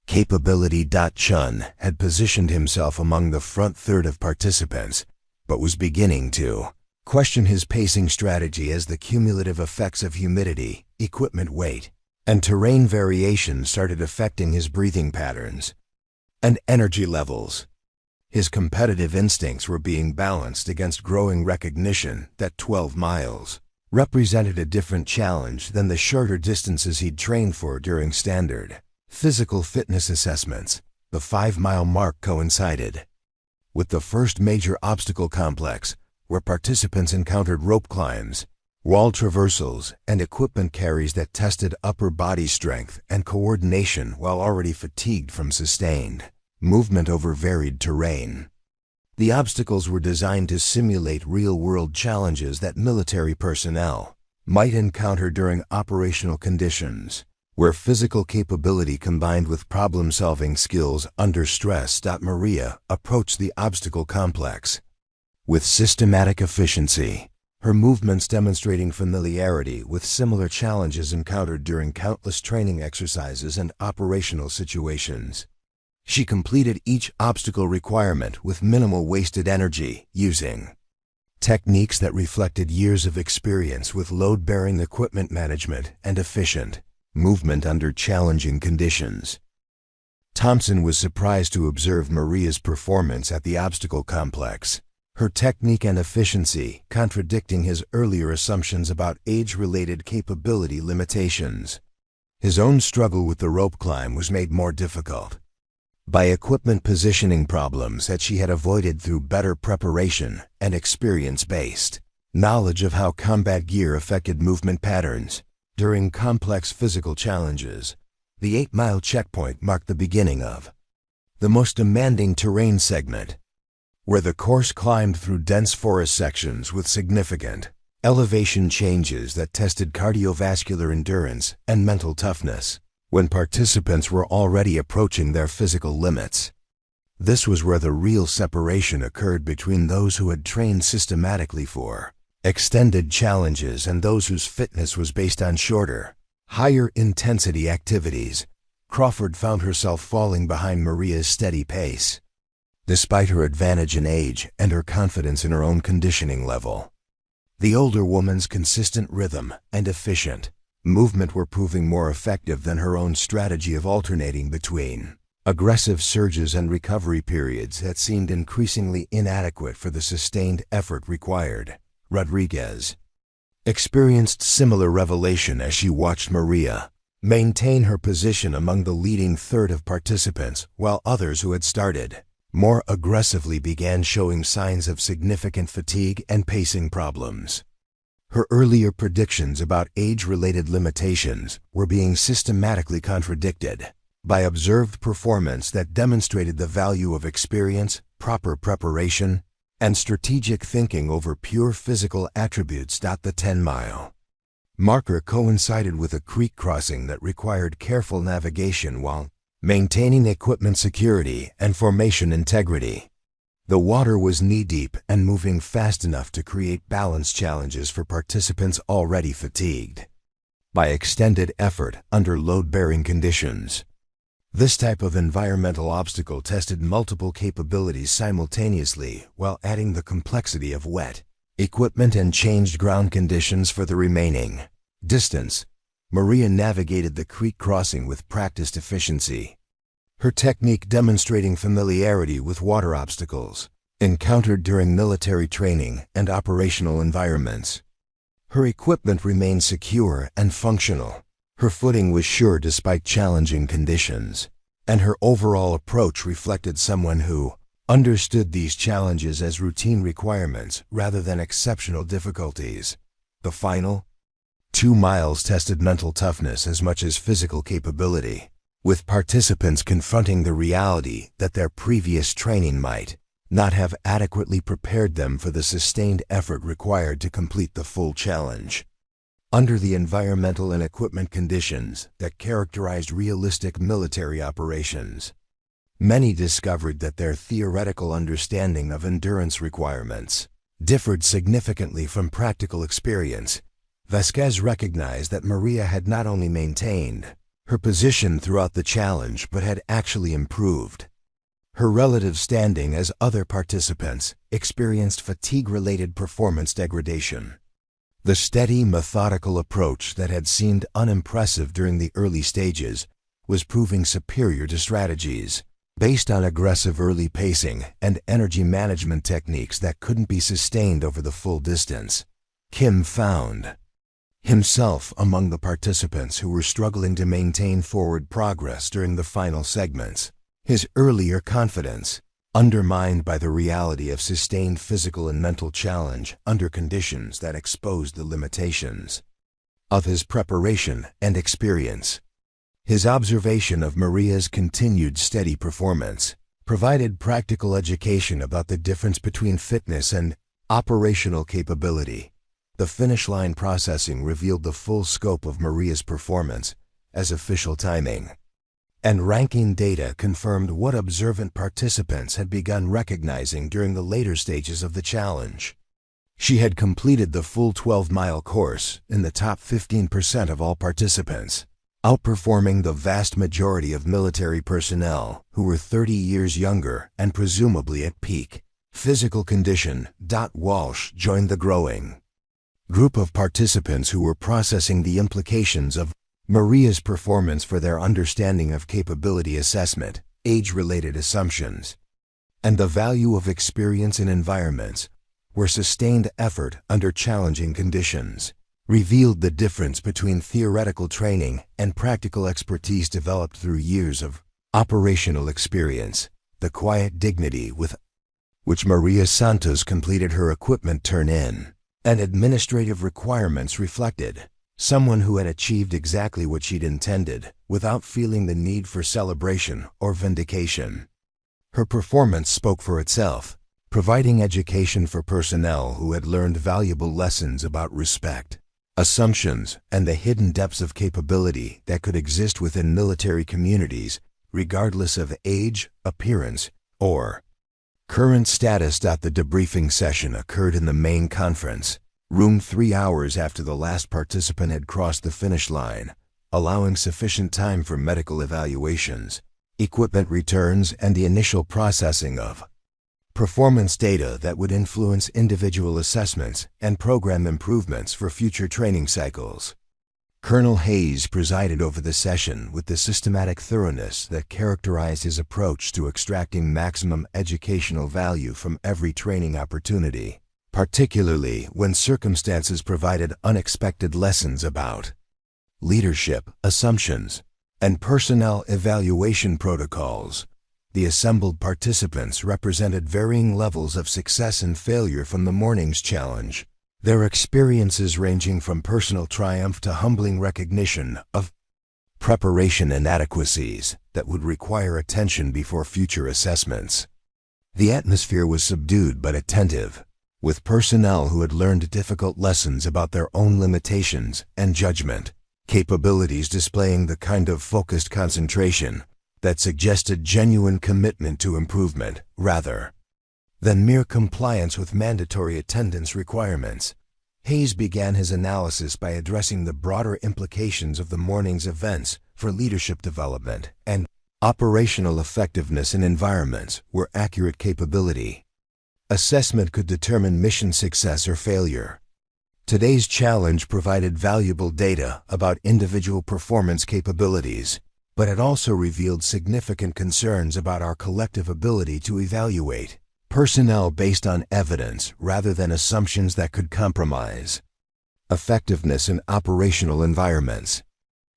capability. Chun had positioned himself among the front third of participants, but was beginning to question his pacing strategy as the cumulative effects of humidity, equipment weight, and terrain variation started affecting his breathing patterns and energy levels. His competitive instincts were being balanced against growing recognition that 12 miles represented a different challenge than the shorter distances he'd trained for during standard physical fitness assessments. The 5-mile mark coincided with the first major obstacle complex, where participants encountered rope climbs, wall traversals, and equipment carries that tested upper body strength and coordination while already fatigued from sustained movement over varied terrain. The obstacles were designed to simulate real-world challenges that military personnel might encounter during operational conditions, where physical capability combined with problem-solving skills under stress. Maria approached the obstacle complex with systematic efficiency, her movements demonstrating familiarity with similar challenges encountered during countless training exercises and operational situations. She completed each obstacle requirement with minimal wasted energy, using techniques that reflected years of experience with load-bearing equipment management and efficient movement under challenging conditions. Thompson was surprised to observe Maria's performance at the obstacle complex, her technique and efficiency contradicting his earlier assumptions about age-related capability limitations. His own struggle with the rope climb was made more difficult by equipment positioning problems that she had avoided through better preparation and experience-based knowledge of how combat gear affected movement patterns during complex physical challenges. The 8-mile checkpoint marked the beginning of the most demanding terrain segment, where the course climbed through dense forest sections with significant elevation changes that tested cardiovascular endurance and mental toughness when participants were already approaching their physical limits. This was where the real separation occurred between those who had trained systematically for extended challenges and those whose fitness was based on shorter, higher-intensity activities. Crawford found herself falling behind Maria's steady pace, despite her advantage in age and her confidence in her own conditioning level. The older woman's consistent rhythm and efficient movement were proving more effective than her own strategy of alternating between aggressive surges and recovery periods that seemed increasingly inadequate for the sustained effort required. Rodriguez experienced similar revelation as she watched Maria maintain her position among the leading third of participants, while others who had started more aggressively began showing signs of significant fatigue and pacing problems. Her earlier predictions about age-related limitations were being systematically contradicted by observed performance that demonstrated the value of experience, proper preparation, and strategic thinking over pure physical attributes. The 10-mile marker coincided with a creek crossing that required careful navigation while maintaining equipment security and formation integrity. The water was knee-deep and moving fast enough to create balance challenges for participants already fatigued by extended effort under load-bearing conditions. This type of environmental obstacle tested multiple capabilities simultaneously while adding the complexity of wet equipment and changed ground conditions for the remaining distance. Maria navigated the creek crossing with practiced efficiency, her technique demonstrating familiarity with water obstacles encountered during military training and operational environments. Her equipment remained secure and functional, her footing was sure despite challenging conditions, and her overall approach reflected someone who understood these challenges as routine requirements rather than exceptional difficulties. The final 2 miles tested mental toughness as much as physical capability, with participants confronting the reality that their previous training might not have adequately prepared them for the sustained effort required to complete the full challenge. Under the environmental and equipment conditions that characterized realistic military operations, many discovered that their theoretical understanding of endurance requirements differed significantly from practical experience. Vasquez recognized that Maria had not only maintained her position throughout the challenge but had actually improved her relative standing as other participants experienced fatigue-related performance degradation. The steady, methodical approach that had seemed unimpressive during the early stages was proving superior to strategies based on aggressive early pacing and energy management techniques that couldn't be sustained over the full distance. Kim found himself among the participants who were struggling to maintain forward progress during the final segments. His earlier confidence, undermined by the reality of sustained physical and mental challenge under conditions that exposed the limitations of his preparation and experience. His observation of Maria's continued steady performance provided practical education about the difference between fitness and operational capability. The finish line processing revealed the full scope of Maria's performance as official timing, and ranking data confirmed what observant participants had begun recognizing during the later stages of the challenge. She had completed the full 12-mile course in the top 15% of all participants, outperforming the vast majority of military personnel who were 30 years younger and presumably at peak physical condition. Walsh joined the growing group of participants who were processing the implications of Maria's performance for their understanding of capability assessment, age-related assumptions, and the value of experience in environments where sustained effort under challenging conditions revealed the difference between theoretical training and practical expertise developed through years of operational experience. The quiet dignity with which Maria Santos completed her equipment turn-in and administrative requirements reflected someone who had achieved exactly what she'd intended without feeling the need for celebration or vindication. Her performance spoke for itself, providing education for personnel who had learned valuable lessons about respect, assumptions, and the hidden depths of capability that could exist within military communities, regardless of age, appearance, or current status. The debriefing session occurred in the main conference room 3 hours after the last participant had crossed the finish line, allowing sufficient time for medical evaluations, equipment returns, and the initial processing of performance data that would influence individual assessments and program improvements for future training cycles. Colonel Hayes presided over the session with the systematic thoroughness that characterized his approach to extracting maximum educational value from every training opportunity, particularly when circumstances provided unexpected lessons about leadership, assumptions, and personnel evaluation protocols. The assembled participants represented varying levels of success and failure from the morning's challenge, their experiences ranging from personal triumph to humbling recognition of preparation inadequacies that would require attention before future assessments. The atmosphere was subdued but attentive, with personnel who had learned difficult lessons about their own limitations and judgment capabilities displaying the kind of focused concentration that suggested genuine commitment to improvement rather than mere compliance with mandatory attendance requirements. Hayes began his analysis by addressing the broader implications of the morning's events for leadership development and operational effectiveness in environments where accurate capability assessment could determine mission success or failure. Today's challenge provided valuable data about individual performance capabilities, but it also revealed significant concerns about our collective ability to evaluate personnel based on evidence rather than assumptions that could compromise effectiveness in operational environments.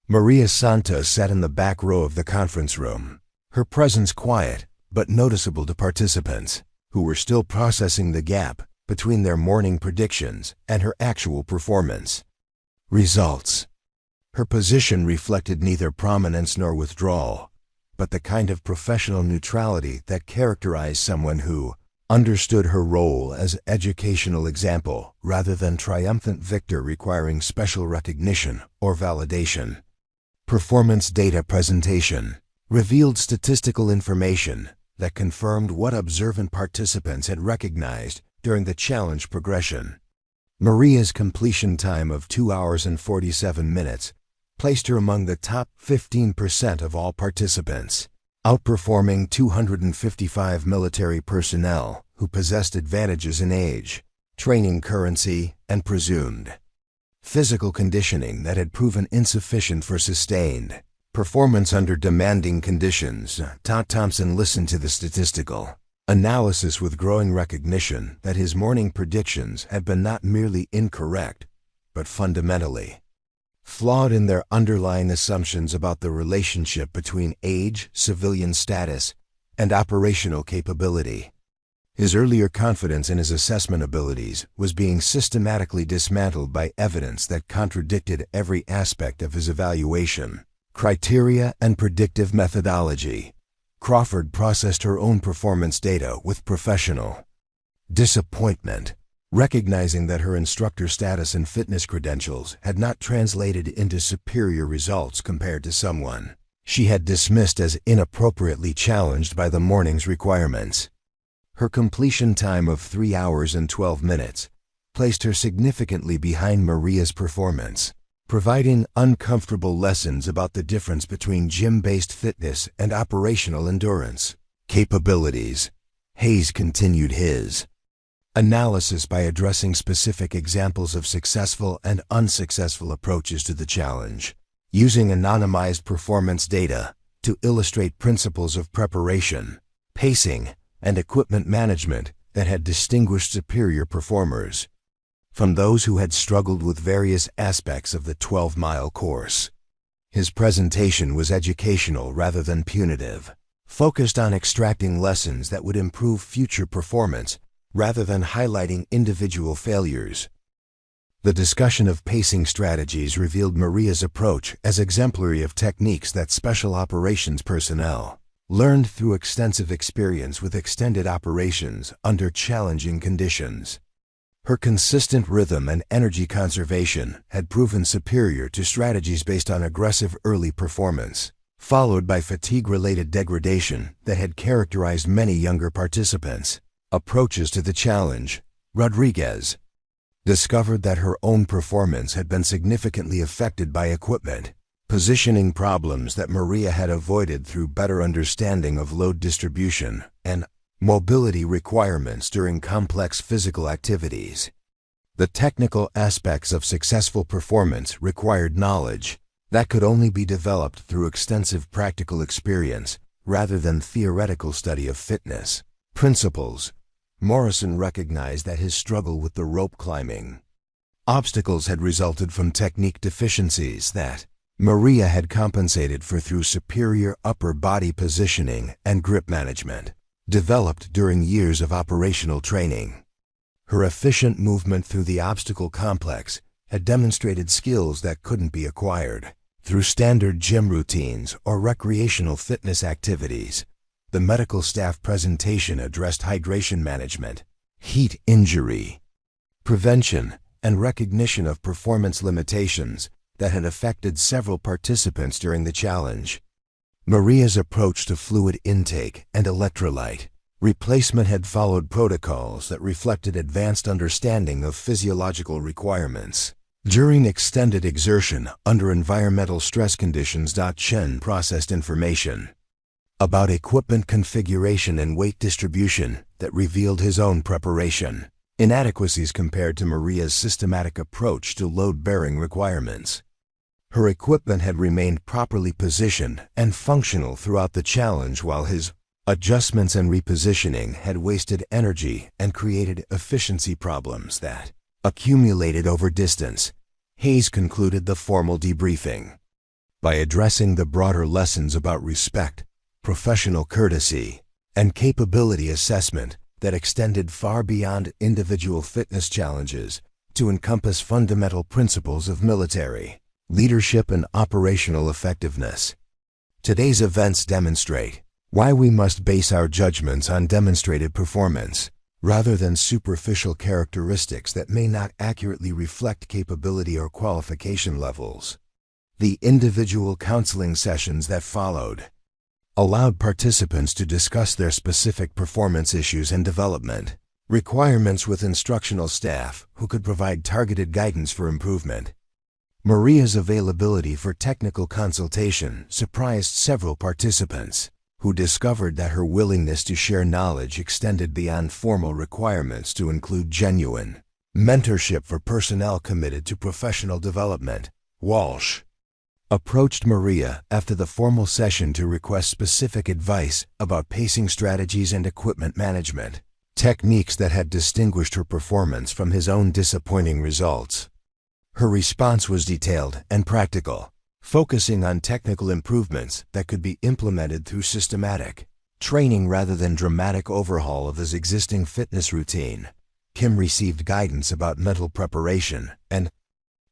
Maria Santos sat in the back row of the conference room, her presence quiet but noticeable to participants who were still processing the gap between their morning predictions and her actual performance results. Her position reflected neither prominence nor withdrawal, but the kind of professional neutrality that characterized someone who understood her role as educational example rather than triumphant victor requiring special recognition or validation. Performance data presentation revealed statistical information that confirmed what observant participants had recognized during the challenge progression. Maria's completion time of 2 hours and 47 minutes placed her among the top 15% of all participants, outperforming 255 military personnel who possessed advantages in age, training currency, and presumed physical conditioning that had proven insufficient for sustained performance under demanding conditions. Thompson listened to the statistical analysis with growing recognition that his morning predictions had been not merely incorrect, but fundamentally flawed in their underlying assumptions about the relationship between age, civilian status, and operational capability. His earlier confidence in his assessment abilities was being systematically dismantled by evidence that contradicted every aspect of his evaluation criteria and predictive methodology. Crawford processed her own performance data with professional disappointment, recognizing that her instructor status and fitness credentials had not translated into superior results compared to someone she had dismissed as inappropriately challenged by the morning's requirements. Her completion time of 3 hours and 12 minutes placed her significantly behind Maria's performance, providing uncomfortable lessons about the difference between gym-based fitness and operational endurance capabilities. Hayes continued his analysis by addressing specific examples of successful and unsuccessful approaches to the challenge, using anonymized performance data to illustrate principles of preparation, pacing, and equipment management that had distinguished superior performers from those who had struggled with various aspects of the 12-mile course. His presentation was educational rather than punitive, focused on extracting lessons that would improve future performance rather than highlighting individual failures. The discussion of pacing strategies revealed Maria's approach as exemplary of techniques that special operations personnel learned through extensive experience with extended operations under challenging conditions. Her consistent rhythm and energy conservation had proven superior to strategies based on aggressive early performance, followed by fatigue-related degradation that had characterized many younger participants. Approaches to the challenge. Rodriguez discovered that her own performance had been significantly affected by equipment positioning problems that Maria had avoided through better understanding of load distribution and mobility requirements during complex physical activities. The technical aspects of successful performance required knowledge that could only be developed through extensive practical experience rather than theoretical study of fitness principles. Morrison recognized that his struggle with the rope climbing obstacles had resulted from technique deficiencies that Maria had compensated for through superior upper body positioning and grip management, developed during years of operational training. Her efficient movement through the obstacle complex had demonstrated skills that couldn't be acquired through standard gym routines or recreational fitness activities. The medical staff presentation addressed hydration management, heat injury prevention, and recognition of performance limitations that had affected several participants during the challenge. Maria's approach to fluid intake and electrolyte replacement had followed protocols that reflected advanced understanding of physiological requirements during extended exertion under environmental stress conditions. Chen processed information about equipment configuration and weight distribution that revealed his own preparation inadequacies compared to Maria's systematic approach to load-bearing requirements. Her equipment had remained properly positioned and functional throughout the challenge, while his adjustments and repositioning had wasted energy and created efficiency problems that accumulated over distance. Hayes concluded the formal debriefing by addressing the broader lessons about respect, professional courtesy, and capability assessment that extended far beyond individual fitness challenges to encompass fundamental principles of military leadership and operational effectiveness. Today's events demonstrate why we must base our judgments on demonstrated performance, rather than superficial characteristics that may not accurately reflect capability or qualification levels. The individual counseling sessions that followed allowed participants to discuss their specific performance issues and development requirements with instructional staff who could provide targeted guidance for improvement. Maria's availability for technical consultation surprised several participants, who discovered that her willingness to share knowledge extended beyond formal requirements to include genuine Mentorship for personnel committed to professional development. Walsh approached Maria after the formal session to request specific advice about pacing strategies and equipment management, techniques that had distinguished her performance from his own disappointing results. Her response was detailed and practical, focusing on technical improvements that could be implemented through systematic training rather than dramatic overhaul of his existing fitness routine. Kim received guidance about mental preparation and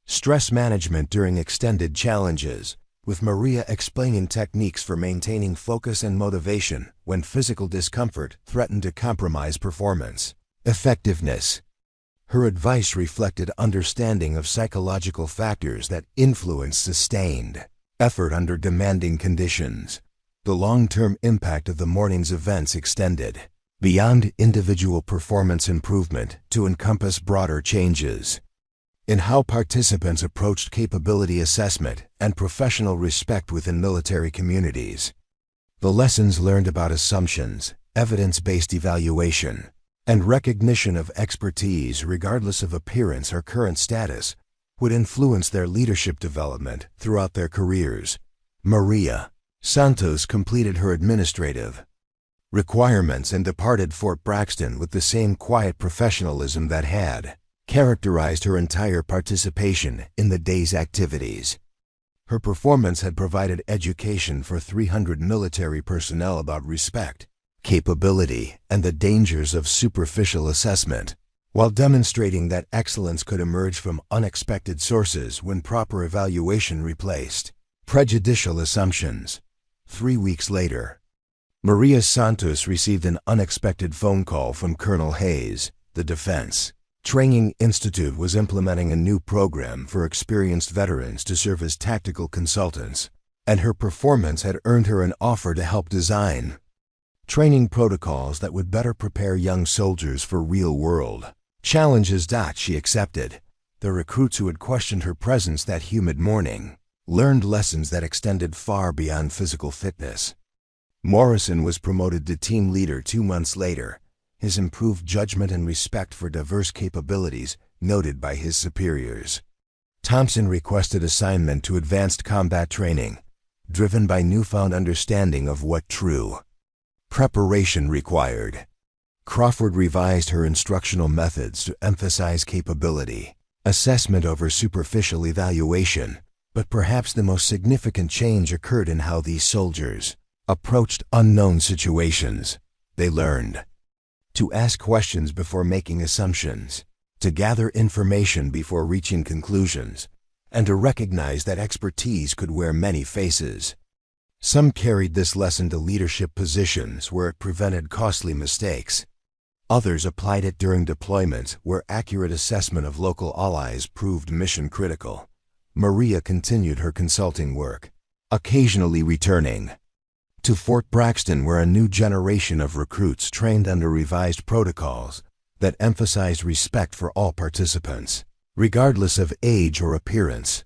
stress management during extended challenges, with Maria explaining techniques for maintaining focus and motivation when physical discomfort threatened to compromise performance. Effectiveness. Her advice reflected understanding of psychological factors that influence sustained effort under demanding conditions. The long-term impact of the morning's events extended beyond individual performance improvement to encompass broader changes in how participants approached capability assessment and professional respect within military communities. The lessons learned about assumptions, evidence-based evaluation, and recognition of expertise regardless of appearance or current status would influence their leadership development throughout their careers. Maria Santos completed her administrative requirements and departed Fort Braxton with the same quiet professionalism that had characterized her entire participation in the day's activities. Her performance had provided education for 300 military personnel about respect, capability, and the dangers of superficial assessment, while demonstrating that excellence could emerge from unexpected sources when proper evaluation replaced prejudicial assumptions. 3 weeks later, Maria Santos received an unexpected phone call from Colonel Hayes. The Defense Training Institute was implementing a new program for experienced veterans to serve as tactical consultants, and her performance had earned her an offer to help design training protocols that would better prepare young soldiers for real-world challenges. She accepted. The recruits who had questioned her presence that humid morning learned lessons that extended far beyond physical fitness. Morrison was promoted to team leader 2 months later, his improved judgment and respect for diverse capabilities noted by his superiors. Thompson requested assignment to advanced combat training, driven by newfound understanding of what true preparation required. Crawford revised her instructional methods to emphasize capability assessment over superficial evaluation, but perhaps the most significant change occurred in how these soldiers approached unknown situations. They learned to ask questions before making assumptions, to gather information before reaching conclusions, and to recognize that expertise could wear many faces. Some carried this lesson to leadership positions where it prevented costly mistakes. Others applied it during deployments where accurate assessment of local allies proved mission critical. Maria continued her consulting work, occasionally returning to Fort Braxton, where a new generation of recruits trained under revised protocols that emphasized respect for all participants, regardless of age or appearance.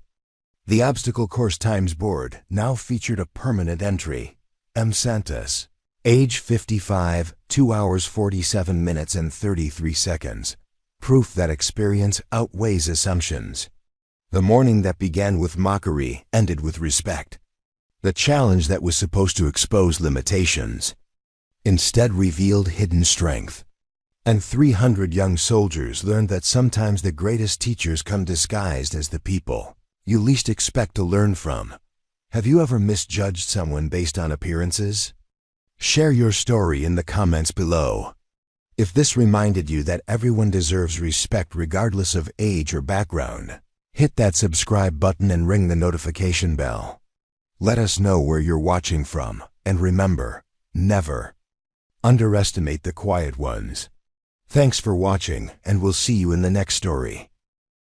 The Obstacle Course Times Board now featured a permanent entry: M. Santos, age 55, 2 hours 47 minutes and 33 seconds. Proof that experience outweighs assumptions. The morning that began with mockery ended with respect. The challenge that was supposed to expose limitations instead revealed hidden strength. And 300 young soldiers learned that sometimes the greatest teachers come disguised as the people you least expect to learn from. Have you ever misjudged someone based on appearances? Share your story in the comments below. If this reminded you that everyone deserves respect regardless of age or background, hit that subscribe button and ring the notification bell. Let us know where you're watching from, and remember, never underestimate the quiet ones. Thanks for watching, and we'll see you in the next story.